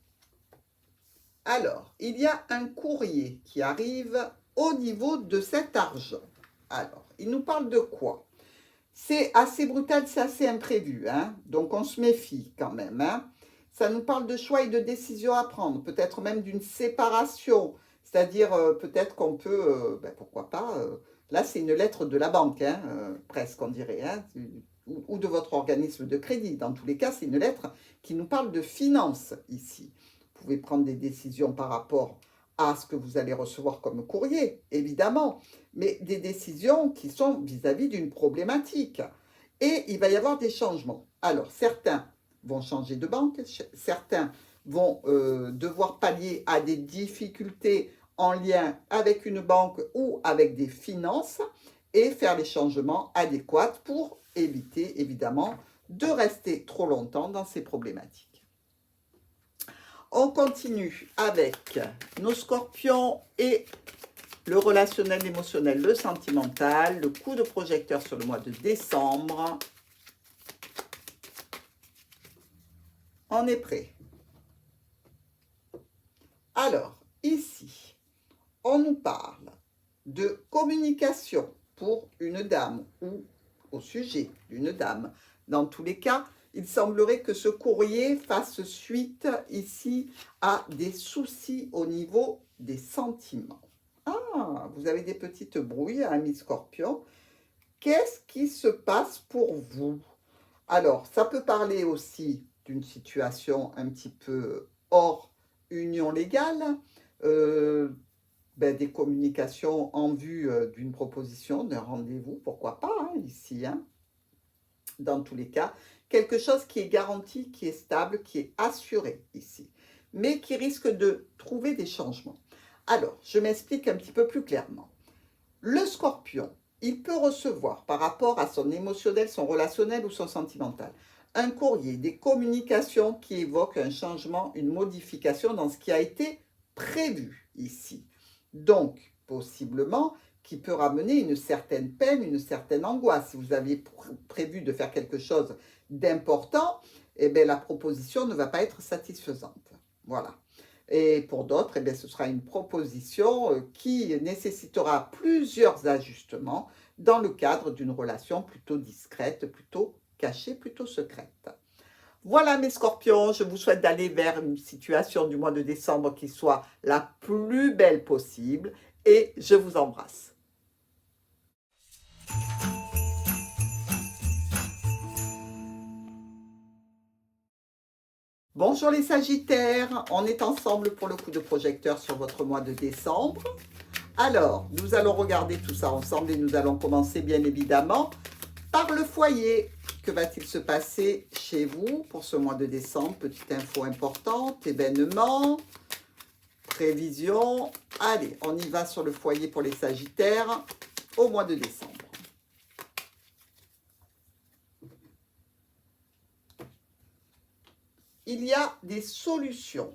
Alors, il y a un courrier qui arrive au niveau de cet argent. Alors, il nous parle de quoi? C'est assez brutal, c'est assez imprévu, hein? Donc on se méfie quand même. Hein? Ça nous parle de choix et de décisions à prendre, peut-être même d'une séparation, c'est-à-dire peut-être qu'on peut, ben, pourquoi pas, là c'est une lettre de la banque, hein, presque on dirait, hein, ou de votre organisme de crédit. Dans tous les cas, c'est une lettre qui nous parle de finances ici. Vous pouvez prendre des décisions par rapport à ce que vous allez recevoir comme courrier, évidemment, mais des décisions qui sont vis-à-vis d'une problématique. Et il va y avoir des changements. Alors, certains vont changer de banque, certains vont devoir pallier à des difficultés en lien avec une banque ou avec des finances et faire les changements adéquats pour éviter, évidemment, de rester trop longtemps dans ces problématiques. On continue avec nos scorpions et le relationnel, l'émotionnel, le sentimental, le coup de projecteur sur le mois de décembre. On est prêt. Alors, ici, on nous parle de communication pour une dame ou au sujet d'une dame. Dans tous les cas, il semblerait que ce courrier fasse suite ici à des soucis au niveau des sentiments. Ah, vous avez des petites brouilles, amis scorpions. Qu'est-ce qui se passe pour vous? Alors, ça peut parler aussi d'une situation un petit peu hors union légale, ben, des communications en vue d'une proposition, d'un rendez-vous, pourquoi pas, hein, ici, hein. Dans tous les cas, quelque chose qui est garanti, qui est stable, qui est assuré ici, mais qui risque de trouver des changements. Alors, je m'explique un petit peu plus clairement. Le scorpion, il peut recevoir par rapport à son émotionnel, son relationnel ou son sentimental, un courrier, des communications qui évoquent un changement, une modification dans ce qui a été prévu ici. Donc, possiblement, qui peut ramener une certaine peine, une certaine angoisse. Si vous aviez prévu de faire quelque chose d'important, eh bien, la proposition ne va pas être satisfaisante. Voilà. Et pour d'autres, eh bien, ce sera une proposition qui nécessitera plusieurs ajustements dans le cadre d'une relation plutôt discrète, plutôt cachée, plutôt secrète. Voilà mes scorpions, je vous souhaite d'aller vers une situation du mois de décembre qui soit la plus belle possible et je vous embrasse. Bonjour les Sagittaires, on est ensemble pour le coup de projecteur sur votre mois de décembre. Alors, nous allons regarder tout ça ensemble et nous allons commencer bien évidemment par le foyer. Que va-t-il se passer chez vous pour ce mois de décembre? Petite info importante, événement, prévision. Allez, on y va sur le foyer pour les Sagittaires au mois de décembre. Il y a des solutions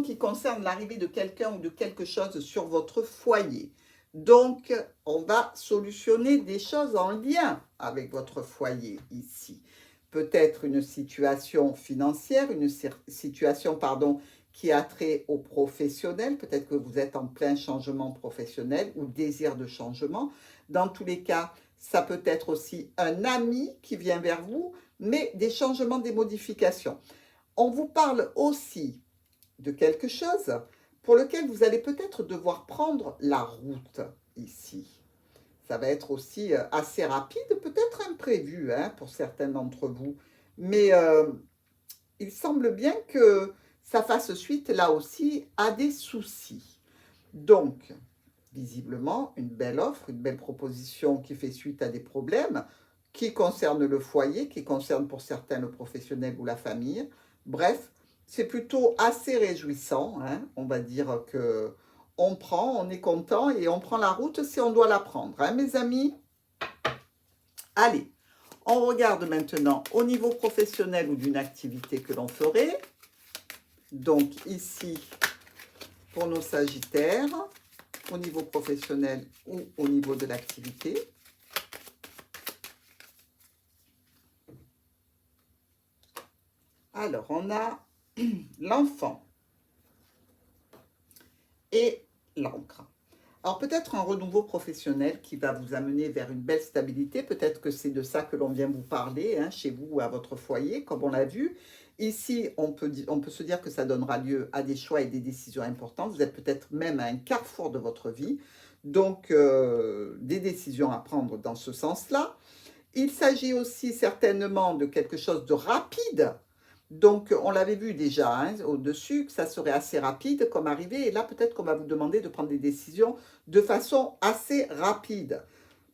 qui concernent l'arrivée de quelqu'un ou de quelque chose sur votre foyer. Donc, on va solutionner des choses en lien avec votre foyer ici. Peut-être une situation financière, une situation, qui a trait au professionnel. Peut-être que vous êtes en plein changement professionnel ou désir de changement. Dans tous les cas, ça peut être aussi un ami qui vient vers vous, mais des changements, des modifications. On vous parle aussi de quelque chose pour lequel vous allez peut-être devoir prendre la route ici. Ça va être aussi assez rapide, peut-être imprévu pour certains d'entre vous, mais il semble bien que ça fasse suite là aussi à des soucis. Donc, visiblement, une belle offre, une belle proposition qui fait suite à des problèmes qui concernent le foyer, qui concernent pour certains le professionnel ou la famille. Bref, c'est plutôt assez réjouissant, on va dire que on prend, on est content et on prend la route si on doit la prendre, mes amis. Allez, on regarde maintenant au niveau professionnel ou d'une activité que l'on ferait. Donc ici, pour nos Sagittaires, au niveau professionnel ou au niveau de l'activité. Alors, on a l'enfant et l'encre. Alors, peut-être un renouveau professionnel qui va vous amener vers une belle stabilité. Peut-être que c'est de ça que l'on vient vous parler, chez vous ou à votre foyer, comme on l'a vu. Ici, on peut se dire que ça donnera lieu à des choix et des décisions importantes. Vous êtes peut-être même à un carrefour de votre vie. Donc, des décisions à prendre dans ce sens-là. Il s'agit aussi certainement de quelque chose de rapide. Donc, on l'avait vu déjà au-dessus, que ça serait assez rapide comme arrivée. Et là, peut-être qu'on va vous demander de prendre des décisions de façon assez rapide.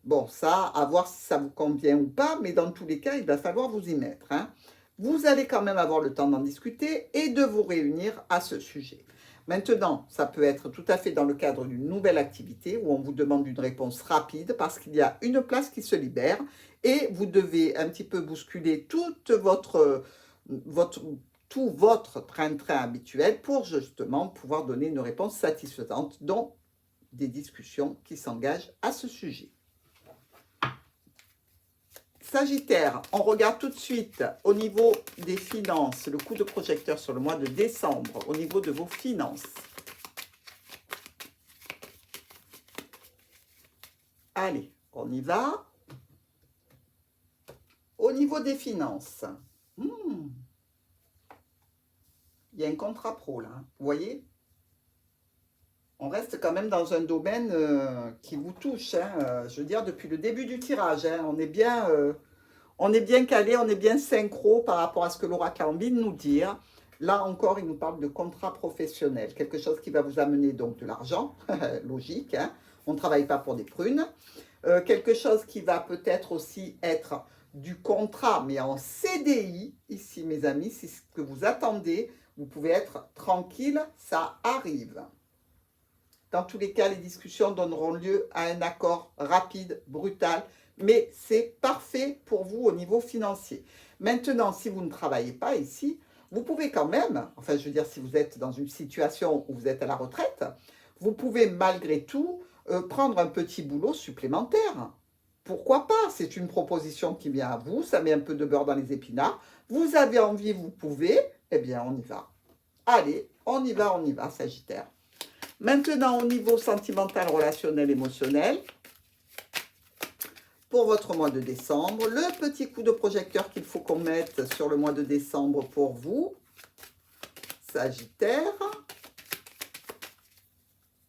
Bon, ça, à voir si ça vous convient ou pas, mais dans tous les cas, il va falloir vous y mettre. Vous allez quand même avoir le temps d'en discuter et de vous réunir à ce sujet. Maintenant, ça peut être tout à fait dans le cadre d'une nouvelle activité où on vous demande une réponse rapide parce qu'il y a une place qui se libère et vous devez un petit peu bousculer tout votre train-train habituel pour justement pouvoir donner une réponse satisfaisante, dont des discussions qui s'engagent à ce sujet. Sagittaire, on regarde tout de suite au niveau des finances, le coup de projecteur sur le mois de décembre, au niveau de vos finances. Allez, on y va. Au niveau des finances, il y a un contrat pro là, vous voyez? On reste quand même dans un domaine qui vous touche. Je veux dire, depuis le début du tirage, on est bien calé, on est bien synchro par rapport à ce que l'oracle a envie de nous dire. Là encore, il nous parle de contrat professionnel, quelque chose qui va vous amener donc de l'argent, logique. On ne travaille pas pour des prunes. Quelque chose qui va peut-être aussi être du contrat, mais en CDI, ici mes amis, c'est ce que vous attendez. Vous pouvez être tranquille, ça arrive. Dans tous les cas, les discussions donneront lieu à un accord rapide, brutal, mais c'est parfait pour vous au niveau financier. Maintenant, si vous ne travaillez pas ici, vous pouvez quand même, enfin je veux dire si vous êtes dans une situation où vous êtes à la retraite, vous pouvez malgré tout prendre un petit boulot supplémentaire pourquoi pas? C'est une proposition qui vient à vous, ça met un peu de beurre dans les épinards. Vous avez envie, vous pouvez, eh bien on y va. Allez, on y va, Sagittaire. Maintenant, au niveau sentimental, relationnel, émotionnel, pour votre mois de décembre, le petit coup de projecteur qu'il faut qu'on mette sur le mois de décembre pour vous, Sagittaire.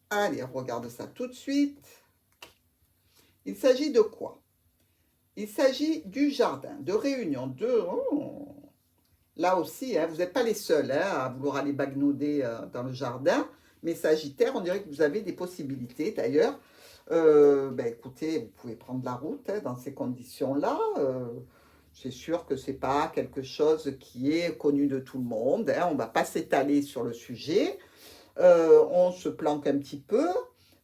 Allez, on regarde ça tout de suite. Il s'agit de quoi? Il s'agit du jardin, de réunion, de... Oh. Là aussi, hein, vous n'êtes pas les seuls hein, à vouloir aller bagnauder dans le jardin. Mais Sagittaire, on dirait que vous avez des possibilités. D'ailleurs, ben, écoutez, vous pouvez prendre la route hein, dans ces conditions-là. C'est sûr que ce n'est pas quelque chose qui est connu de tout le monde. Hein, on ne va pas s'étaler sur le sujet. On se planque un petit peu.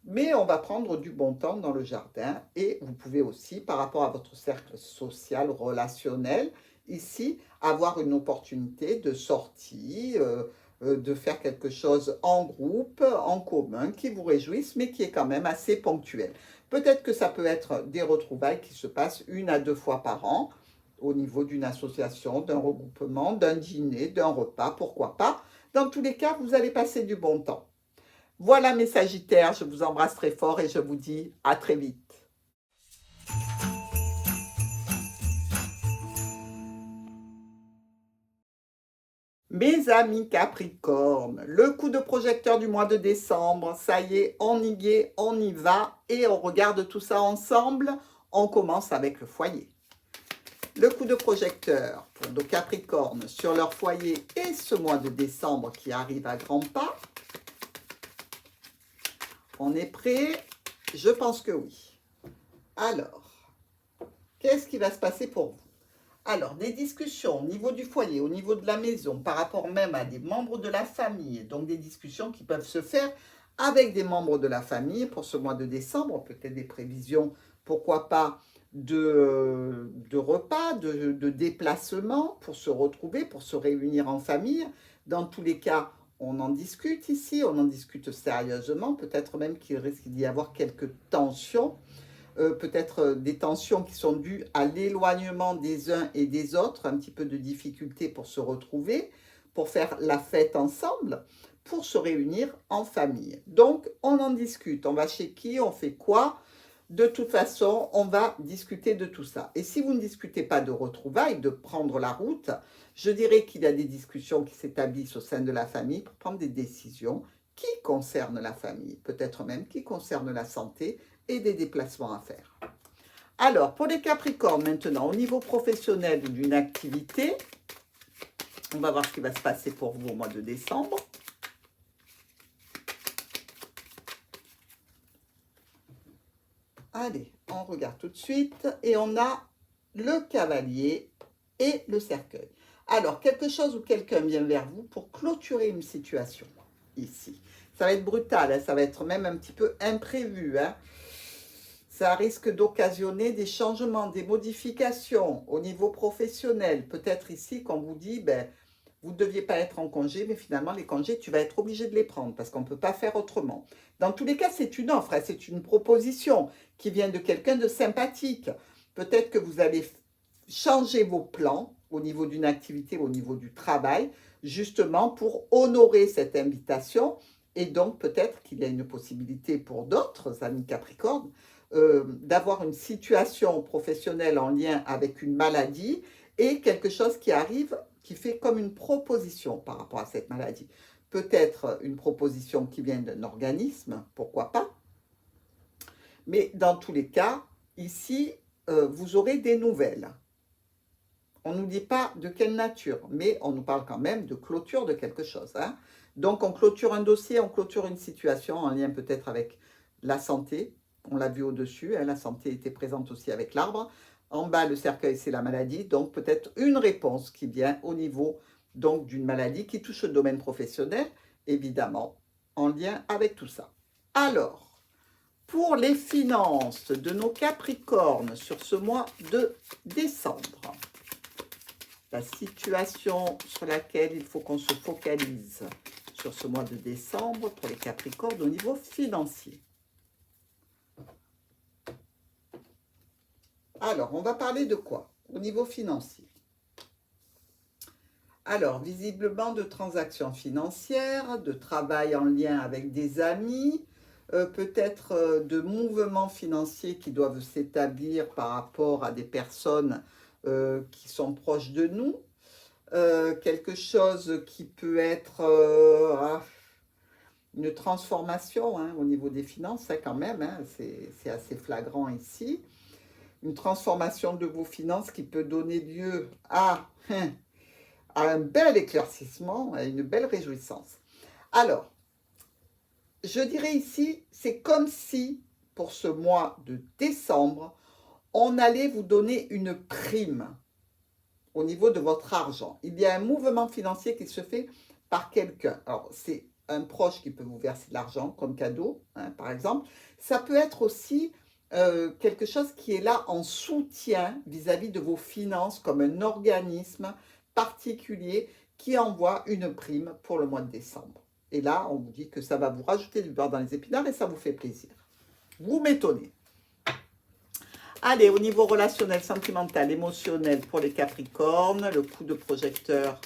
Mais on va prendre du bon temps dans le jardin et vous pouvez aussi, par rapport à votre cercle social, relationnel, ici, avoir une opportunité de sortie, de faire quelque chose en groupe, en commun, qui vous réjouisse, mais qui est quand même assez ponctuel. Peut-être que ça peut être des retrouvailles qui se passent 1 à 2 fois par an, au niveau d'une association, d'un regroupement, d'un dîner, d'un repas, pourquoi pas. Dans tous les cas, vous allez passer du bon temps. Voilà mes Sagittaires, je vous embrasse très fort et je vous dis à très vite. Mes amis Capricorne, le coup de projecteur du mois de décembre, ça y est, on y va et on regarde tout ça ensemble. On commence avec le foyer. Le coup de projecteur pour nos Capricornes sur leur foyer et ce mois de décembre qui arrive à grands pas. On est prêt? Je pense que oui. Alors, qu'est-ce qui va se passer pour vous? Alors, des discussions au niveau du foyer, au niveau de la maison, par rapport même à des membres de la famille. Donc, des discussions qui peuvent se faire avec des membres de la famille pour ce mois de décembre. Peut-être des prévisions, pourquoi pas, de repas, de déplacements pour se retrouver, pour se réunir en famille. Dans tous les cas, on en discute ici, on en discute sérieusement. Peut-être même qu'il risque d'y avoir quelques tensions. Peut-être des tensions qui sont dues à l'éloignement des uns et des autres, un petit peu de difficulté pour se retrouver, pour faire la fête ensemble, pour se réunir en famille. Donc, on en discute, on va chez qui, on fait quoi. De toute façon, on va discuter de tout ça. Et si vous ne discutez pas de retrouvailles, de prendre la route, je dirais qu'il y a des discussions qui s'établissent au sein de la famille pour prendre des décisions qui concernent la famille, peut-être même qui concernent la santé et des déplacements à faire. Alors, pour les Capricornes, maintenant, au niveau professionnel d'une activité, on va voir ce qui va se passer pour vous au mois de décembre. Allez, on regarde tout de suite et on a le cavalier et le cercueil. Alors, quelque chose ou quelqu'un vient vers vous pour clôturer une situation ici. Ça va être brutal, hein, ça va être même un petit peu imprévu. Hein. Ça risque d'occasionner des changements, des modifications au niveau professionnel. Peut-être ici qu'on vous dit, ben, vous ne deviez pas être en congé, mais finalement, les congés, tu vas être obligé de les prendre parce qu'on ne peut pas faire autrement. Dans tous les cas, c'est une offre, hein, c'est une proposition qui vient de quelqu'un de sympathique. Peut-être que vous allez changer vos plans au niveau d'une activité, au niveau du travail, justement pour honorer cette invitation. Et donc, peut-être qu'il y a une possibilité pour d'autres amis Capricorne d'avoir une situation professionnelle en lien avec une maladie et quelque chose qui arrive, qui fait comme une proposition par rapport à cette maladie. Peut-être une proposition qui vient d'un organisme, pourquoi pas. Mais dans tous les cas, ici, vous aurez des nouvelles. On ne nous dit pas de quelle nature, mais on nous parle quand même de clôture de quelque chose. Hein. Donc, on clôture un dossier, on clôture une situation en lien peut-être avec la santé. On l'a vu au-dessus, hein, la santé était présente aussi avec l'arbre. En bas, le cercueil, c'est la maladie. Donc, peut-être une réponse qui vient au niveau donc d'une maladie qui touche le domaine professionnel, évidemment, en lien avec tout ça. Alors, pour les finances de nos Capricornes sur ce mois de décembre, la situation sur laquelle il faut qu'on se focalise sur ce mois de décembre pour les Capricornes au niveau financier. Alors, on va parler de quoi? Au niveau financier. Alors, visiblement de transactions financières, de travail en lien avec des amis, peut-être de mouvements financiers qui doivent s'établir par rapport à des personnes qui sont proches de nous. Quelque chose qui peut être une transformation hein, au niveau des finances, hein, quand même, hein, c'est assez flagrant ici. Une transformation de vos finances qui peut donner lieu à un bel éclaircissement, à une belle réjouissance. Alors, je dirais ici, c'est comme si, pour ce mois de décembre, on allait vous donner une prime au niveau de votre argent. Il y a un mouvement financier qui se fait par quelqu'un. Alors, c'est un proche qui peut vous verser de l'argent comme cadeau, hein, par exemple. Ça peut être aussi quelque chose qui est là en soutien vis-à-vis de vos finances, comme un organisme particulier qui envoie une prime pour le mois de décembre. Et là, on vous dit que ça va vous rajouter du beurre dans les épinards et ça vous fait plaisir. Vous m'étonnez. Allez, au niveau relationnel, sentimental, émotionnel pour les Capricornes, le coup de projecteur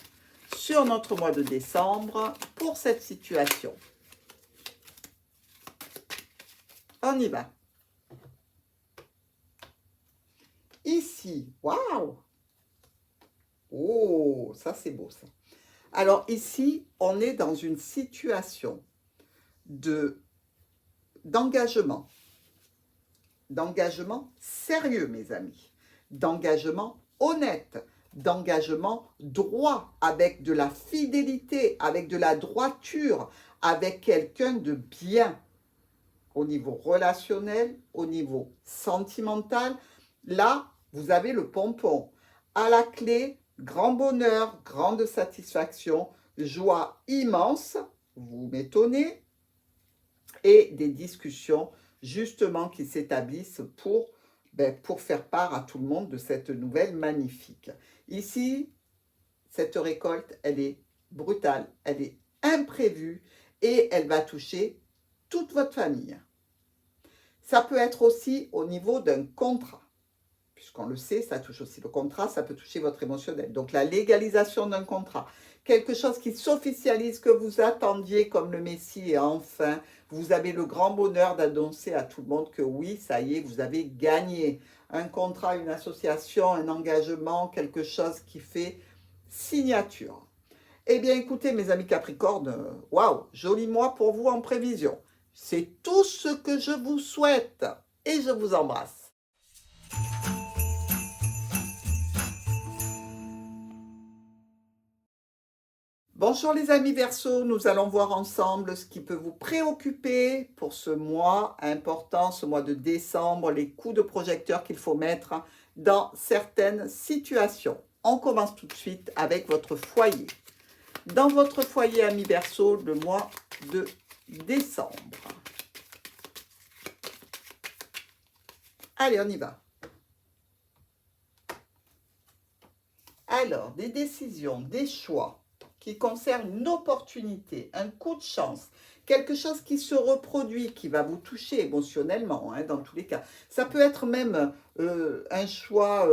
sur notre mois de décembre pour cette situation. On y va. Ici, waouh! Oh, ça c'est beau ça. Alors ici, on est dans une situation d'engagement. D'engagement sérieux, mes amis. D'engagement honnête. D'engagement droit, avec de la fidélité, avec de la droiture, avec quelqu'un de bien au niveau relationnel, au niveau sentimental. Là, vous avez le pompon. À la clé, grand bonheur, grande satisfaction, joie immense, vous m'étonnez, et des discussions justement qui s'établissent pour faire part à tout le monde de cette nouvelle magnifique. Ici, cette récolte, elle est brutale, elle est imprévue et elle va toucher toute votre famille. Ça peut être aussi au niveau d'un contrat. Puisqu'on le sait, ça touche aussi le contrat, ça peut toucher votre émotionnel. Donc la légalisation d'un contrat, quelque chose qui s'officialise, que vous attendiez comme le Messie, et enfin, vous avez le grand bonheur d'annoncer à tout le monde que oui, ça y est, vous avez gagné un contrat, une association, un engagement, quelque chose qui fait signature. Eh bien, écoutez, mes amis Capricorne, waouh, joli mois pour vous en prévision. C'est tout ce que je vous souhaite et je vous embrasse. Bonjour les amis Verseau, nous allons voir ensemble ce qui peut vous préoccuper pour ce mois important, ce mois de décembre, les coups de projecteur qu'il faut mettre dans certaines situations. On commence tout de suite avec votre foyer. Dans votre foyer, amis Verseau, le mois de décembre. Allez, on y va. Alors, des décisions, des choix qui concerne une opportunité, un coup de chance, quelque chose qui se reproduit, qui va vous toucher émotionnellement, hein, dans tous les cas. Ça peut être même un choix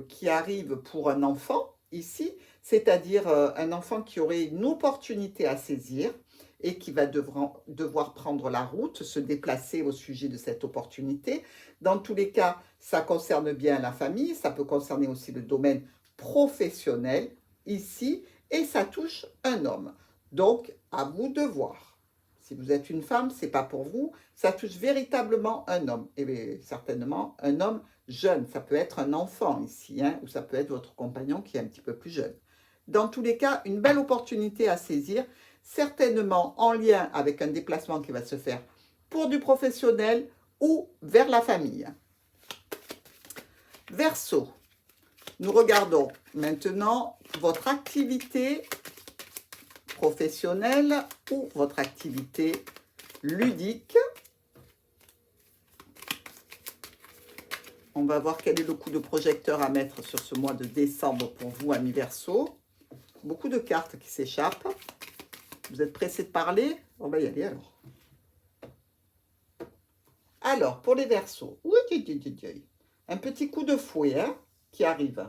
qui arrive pour un enfant, ici, c'est-à-dire un enfant qui aurait une opportunité à saisir et qui va devoir prendre la route, se déplacer au sujet de cette opportunité. Dans tous les cas, ça concerne bien la famille, ça peut concerner aussi le domaine professionnel, ici, et ça touche un homme. Donc, à vous de voir. Si vous êtes une femme, ce n'est pas pour vous, ça touche véritablement un homme. Et bien, certainement un homme jeune. Ça peut être un enfant ici, hein, ou ça peut être votre compagnon qui est un petit peu plus jeune. Dans tous les cas, une belle opportunité à saisir, certainement en lien avec un déplacement qui va se faire pour du professionnel ou vers la famille. Verseau. Nous regardons maintenant votre activité professionnelle ou votre activité ludique. On va voir quel est le coup de projecteur à mettre sur ce mois de décembre pour vous, amis Verseau. Beaucoup de cartes qui s'échappent. Vous êtes pressés de parler? On va y aller alors. Alors, pour les Verseaux. un petit coup de fouet hein, qui arrive.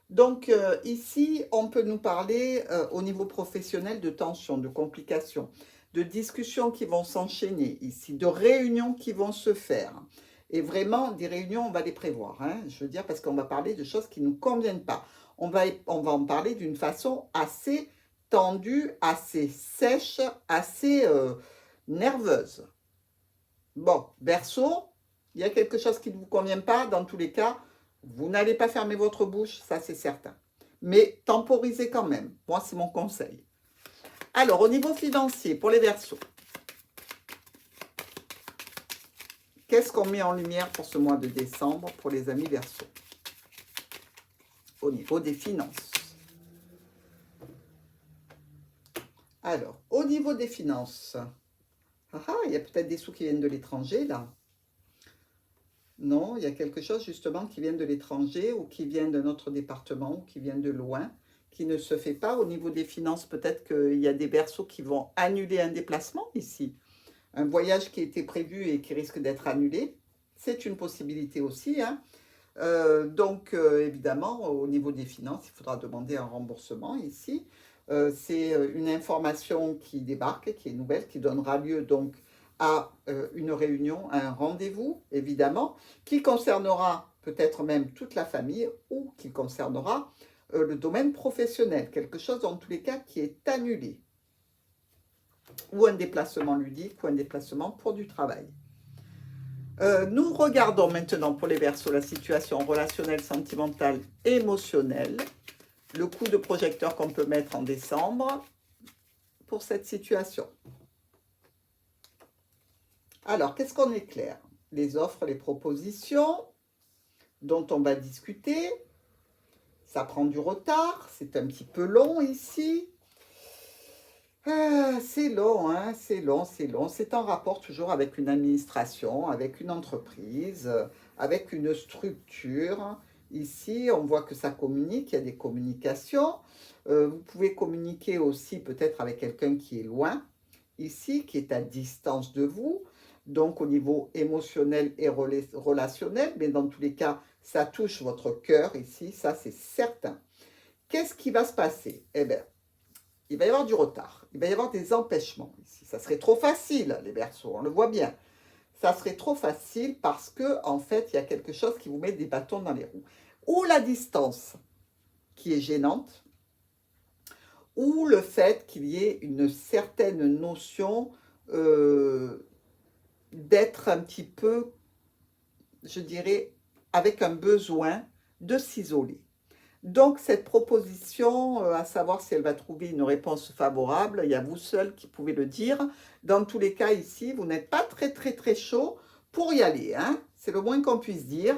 Donc ici, on peut nous parler au niveau professionnel de tensions, de complications, de discussions qui vont s'enchaîner ici, de réunions qui vont se faire. Et vraiment, des réunions, on va les prévoir. Hein, je veux dire, parce qu'on va parler de choses qui ne nous conviennent pas. On va en parler d'une façon assez tendue, assez sèche, assez nerveuse. Bon, Verseau, il y a quelque chose qui ne vous convient pas, dans tous les cas, vous n'allez pas fermer votre bouche, ça c'est certain. Mais temporisez quand même, moi c'est mon conseil. Alors, au niveau financier, pour les Verseaux, qu'est-ce qu'on met en lumière pour ce mois de décembre pour les amis Verseaux? Au niveau des finances. Alors, au niveau des finances, il y a peut-être des sous qui viennent de l'étranger là. Non, il y a quelque chose justement qui vient de l'étranger ou qui vient d'un autre département ou qui vient de loin, qui ne se fait pas. Au niveau des finances, peut-être qu'il y a des Verseaux qui vont annuler un déplacement ici. Un voyage qui était prévu et qui risque d'être annulé. C'est une possibilité aussi. Hein. Donc, évidemment, au niveau des finances, il faudra demander un remboursement ici. C'est une information qui débarque, qui est nouvelle, qui donnera lieu donc à une réunion, à un rendez-vous, évidemment, qui concernera peut-être même toute la famille ou qui concernera le domaine professionnel, quelque chose dans tous les cas qui est annulé, ou un déplacement ludique ou un déplacement pour du travail. Nous regardons maintenant pour les Verseaux la situation relationnelle, sentimentale, émotionnelle, le coup de projecteur qu'on peut mettre en décembre pour cette situation. Alors, qu'est-ce qu'on éclaire? Les offres, les propositions dont on va discuter. Ça prend du retard, c'est un petit peu long ici. C'est long, hein, c'est long, c'est long. C'est en rapport toujours avec une administration, avec une entreprise, avec une structure. Ici, on voit que ça communique, il y a des communications. Vous pouvez communiquer aussi peut-être avec quelqu'un qui est loin, ici, qui est à distance de vous. Donc, au niveau émotionnel et relationnel, mais dans tous les cas, ça touche votre cœur ici, ça c'est certain. Qu'est-ce qui va se passer? Eh bien, il va y avoir du retard, il va y avoir des empêchements ici. Ça serait trop facile, les Verseaux, on le voit bien. Ça serait trop facile parce que, en fait, il y a quelque chose qui vous met des bâtons dans les roues. Ou la distance qui est gênante, ou le fait qu'il y ait une certaine notion d'être un petit peu, je dirais, avec un besoin de s'isoler. Donc, cette proposition, à savoir si elle va trouver une réponse favorable, il y a vous seul qui pouvez le dire. Dans tous les cas, ici, vous n'êtes pas très chaud pour y aller. Hein. C'est le moins qu'on puisse dire.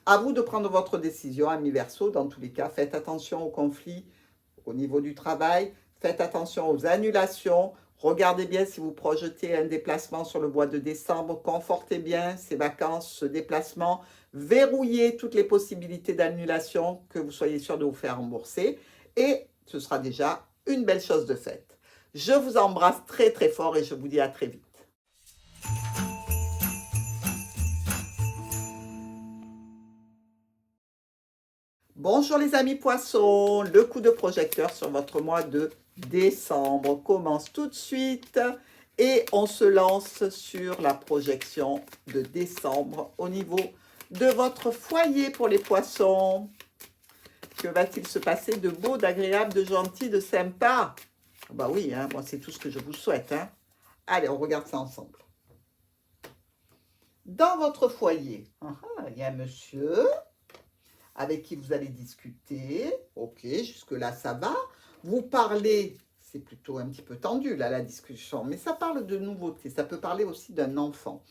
À vous de prendre votre décision, amis Verseaux. Dans tous les cas, faites attention aux conflits au niveau du travail. Faites attention aux annulations. Regardez bien si vous projetez un déplacement sur le mois de décembre. Confortez bien ces vacances, ce déplacement. Verrouillez toutes les possibilités d'annulation, que vous soyez sûr de vous faire rembourser. Et ce sera déjà une belle chose de faite. Je vous embrasse très fort et je vous dis à très vite. Bonjour les amis poissons, le coup de projecteur sur votre mois de décembre commence tout de suite et on se lance sur la projection de décembre au niveau de votre foyer pour les poissons. Que va-t-il se passer de beau, d'agréable, de gentil, de sympa? Bah oui, hein, moi c'est tout ce que je vous souhaite. Hein. Allez, on regarde ça ensemble. Dans votre foyer, il y a un monsieur avec qui vous allez discuter. Ok, jusque-là, ça va. Vous parlez, c'est plutôt un petit peu tendu, là, la discussion, mais ça parle de nouveautés. Ça peut parler aussi d'un enfant.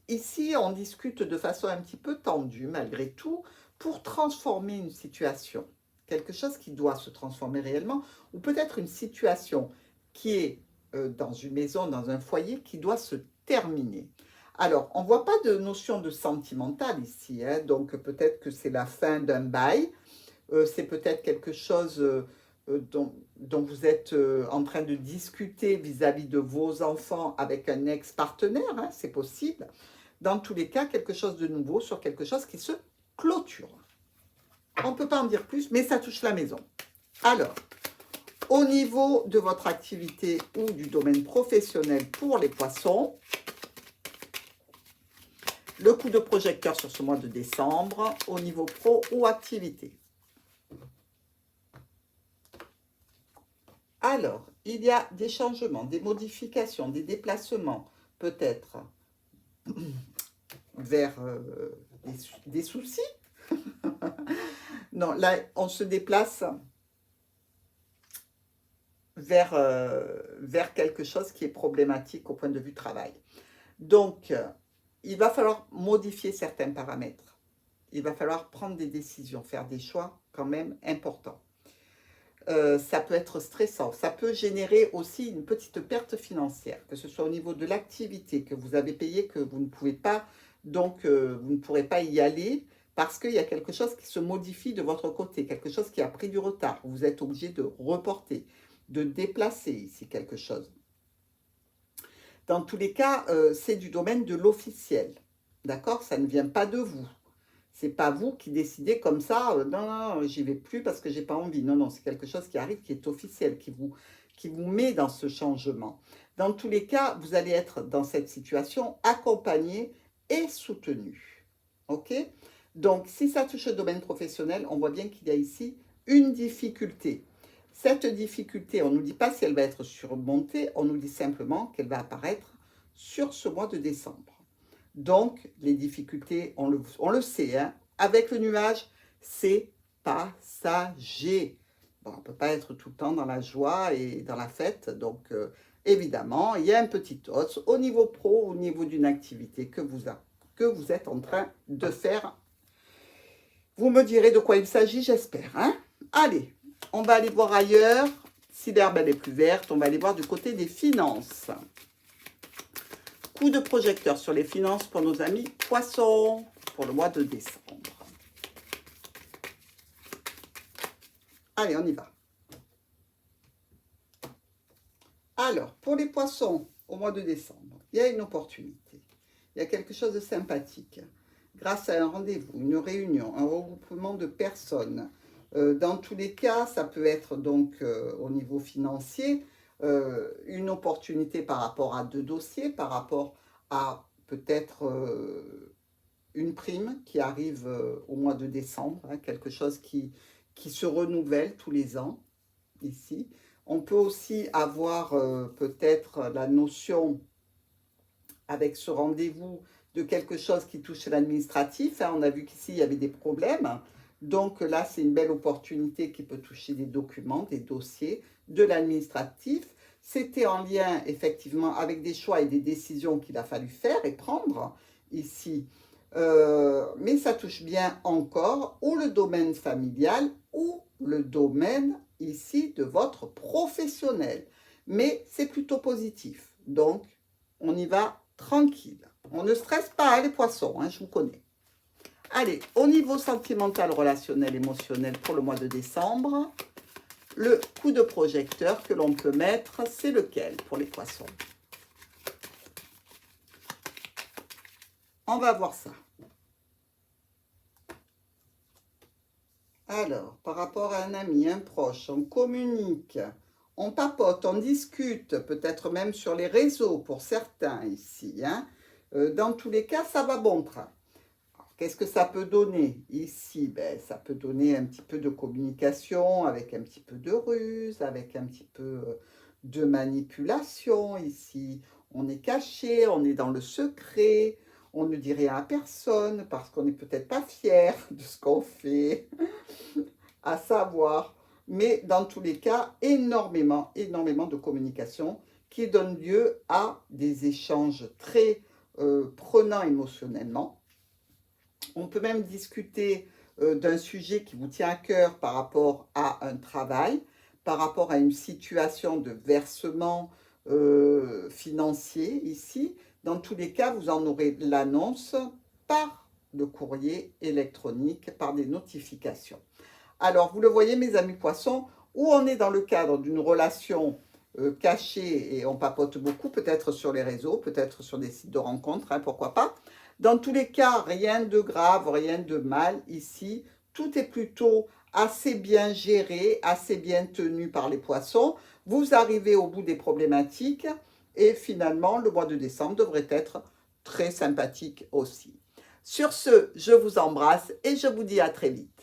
Ici, on discute de façon un petit peu tendue, malgré tout, pour transformer une situation. Quelque chose qui doit se transformer réellement, ou peut-être une situation qui est dans une maison, dans un foyer, qui doit se terminer. Alors, on ne voit pas de notion de sentimental ici, hein, donc peut-être que c'est la fin d'un bail, c'est peut-être quelque chose dont vous êtes en train de discuter vis-à-vis de vos enfants avec un ex-partenaire, hein, c'est possible. Dans tous les cas, quelque chose de nouveau sur quelque chose qui se clôture. On ne peut pas en dire plus, mais ça touche la maison. Alors, au niveau de votre activité ou du domaine professionnel pour les poissons, le coup de projecteur sur ce mois de décembre, au niveau pro ou activité. Alors, il y a des changements, des modifications, des déplacements, peut-être vers des soucis. Non, là, on se déplace vers quelque chose qui est problématique au point de vue travail. Donc, il va falloir modifier certains paramètres. Il va falloir prendre des décisions, faire des choix quand même importants. Ça peut être stressant. Ça peut générer aussi une petite perte financière, que ce soit au niveau de l'activité que vous avez payée, que vous ne pouvez pas, donc vous ne pourrez pas y aller parce qu'il y a quelque chose qui se modifie de votre côté, quelque chose qui a pris du retard. Vous êtes obligé de reporter, de déplacer ici quelque chose. Dans tous les cas, c'est du domaine de l'officiel. D'accord? Ça ne vient pas de vous. C'est pas vous qui décidez comme ça, non, non, j'y vais plus parce que j'ai pas envie. Non, non, c'est quelque chose qui arrive, qui est officiel, qui vous met dans ce changement. Dans tous les cas, vous allez être dans cette situation accompagné et soutenu. OK? Donc, si ça touche le domaine professionnel, on voit bien qu'il y a ici une difficulté. Cette difficulté, on ne nous dit pas si elle va être surmontée, on nous dit simplement qu'elle va apparaître sur ce mois de décembre. Donc, les difficultés, on le sait, hein, avec le nuage, c'est passager. Bon, on ne peut pas être tout le temps dans la joie et dans la fête. Donc, évidemment, il y a un petit os au niveau pro, au niveau d'une activité que vous êtes en train de faire. Vous me direz de quoi il s'agit, j'espère. Hein? Allez, on va aller voir ailleurs. Si l'herbe elle est plus verte, on va aller voir du côté des finances. Coup de projecteur sur les finances pour nos amis poissons pour le mois de décembre. Allez, on y va. Alors, pour les poissons, au mois de décembre, il y a une opportunité. Il y a quelque chose de sympathique. Grâce à un rendez-vous, une réunion, un regroupement de personnes. Dans tous les cas, ça peut être donc au niveau financier, une opportunité par rapport à 2 dossiers, par rapport à peut-être une prime qui arrive au mois de décembre, hein, quelque chose qui se renouvelle tous les ans ici. On peut aussi avoir peut-être la notion avec ce rendez-vous de quelque chose qui touche l'administratif. Hein. On a vu qu'ici, il y avait des problèmes. Donc là, c'est une belle opportunité qui peut toucher des documents, des dossiers, de l'administratif. C'était en lien, effectivement, avec des choix et des décisions qu'il a fallu faire et prendre ici. Mais ça touche bien encore ou le domaine familial ou le domaine ici de votre professionnel. Mais c'est plutôt positif. Donc, on y va tranquille. On ne stresse pas, hein, les poissons, hein, je vous connais. Allez, au niveau sentimental, relationnel, émotionnel pour le mois de décembre, le coup de projecteur que l'on peut mettre, c'est lequel pour les poissons? On va voir ça. Alors, par rapport à un ami, un proche, on communique, on papote, on discute, peut-être même sur les réseaux pour certains ici. Hein. Dans tous les cas, ça va bon train. Qu'est-ce que ça peut donner ici? Ben, ça peut donner un petit peu de communication avec un petit peu de ruse, avec un petit peu de manipulation ici. On est caché, on est dans le secret, on ne dit rien à personne parce qu'on n'est peut-être pas fier de ce qu'on fait, à savoir. Mais dans tous les cas, énormément de communication qui donne lieu à des échanges très prenants émotionnellement. On peut même discuter d'un sujet qui vous tient à cœur par rapport à un travail, par rapport à une situation de versement financier ici. Dans tous les cas, vous en aurez l'annonce par le courrier électronique, par des notifications. Alors, vous le voyez, mes amis poissons, où on est dans le cadre d'une relation cachée et on papote beaucoup, peut-être sur les réseaux, peut-être sur des sites de rencontres, hein, pourquoi pas. Dans tous les cas, rien de grave, rien de mal ici. Tout est plutôt assez bien géré, assez bien tenu par les poissons. Vous arrivez au bout des problématiques et finalement, le mois de décembre devrait être très sympathique aussi. Sur ce, je vous embrasse et je vous dis à très vite.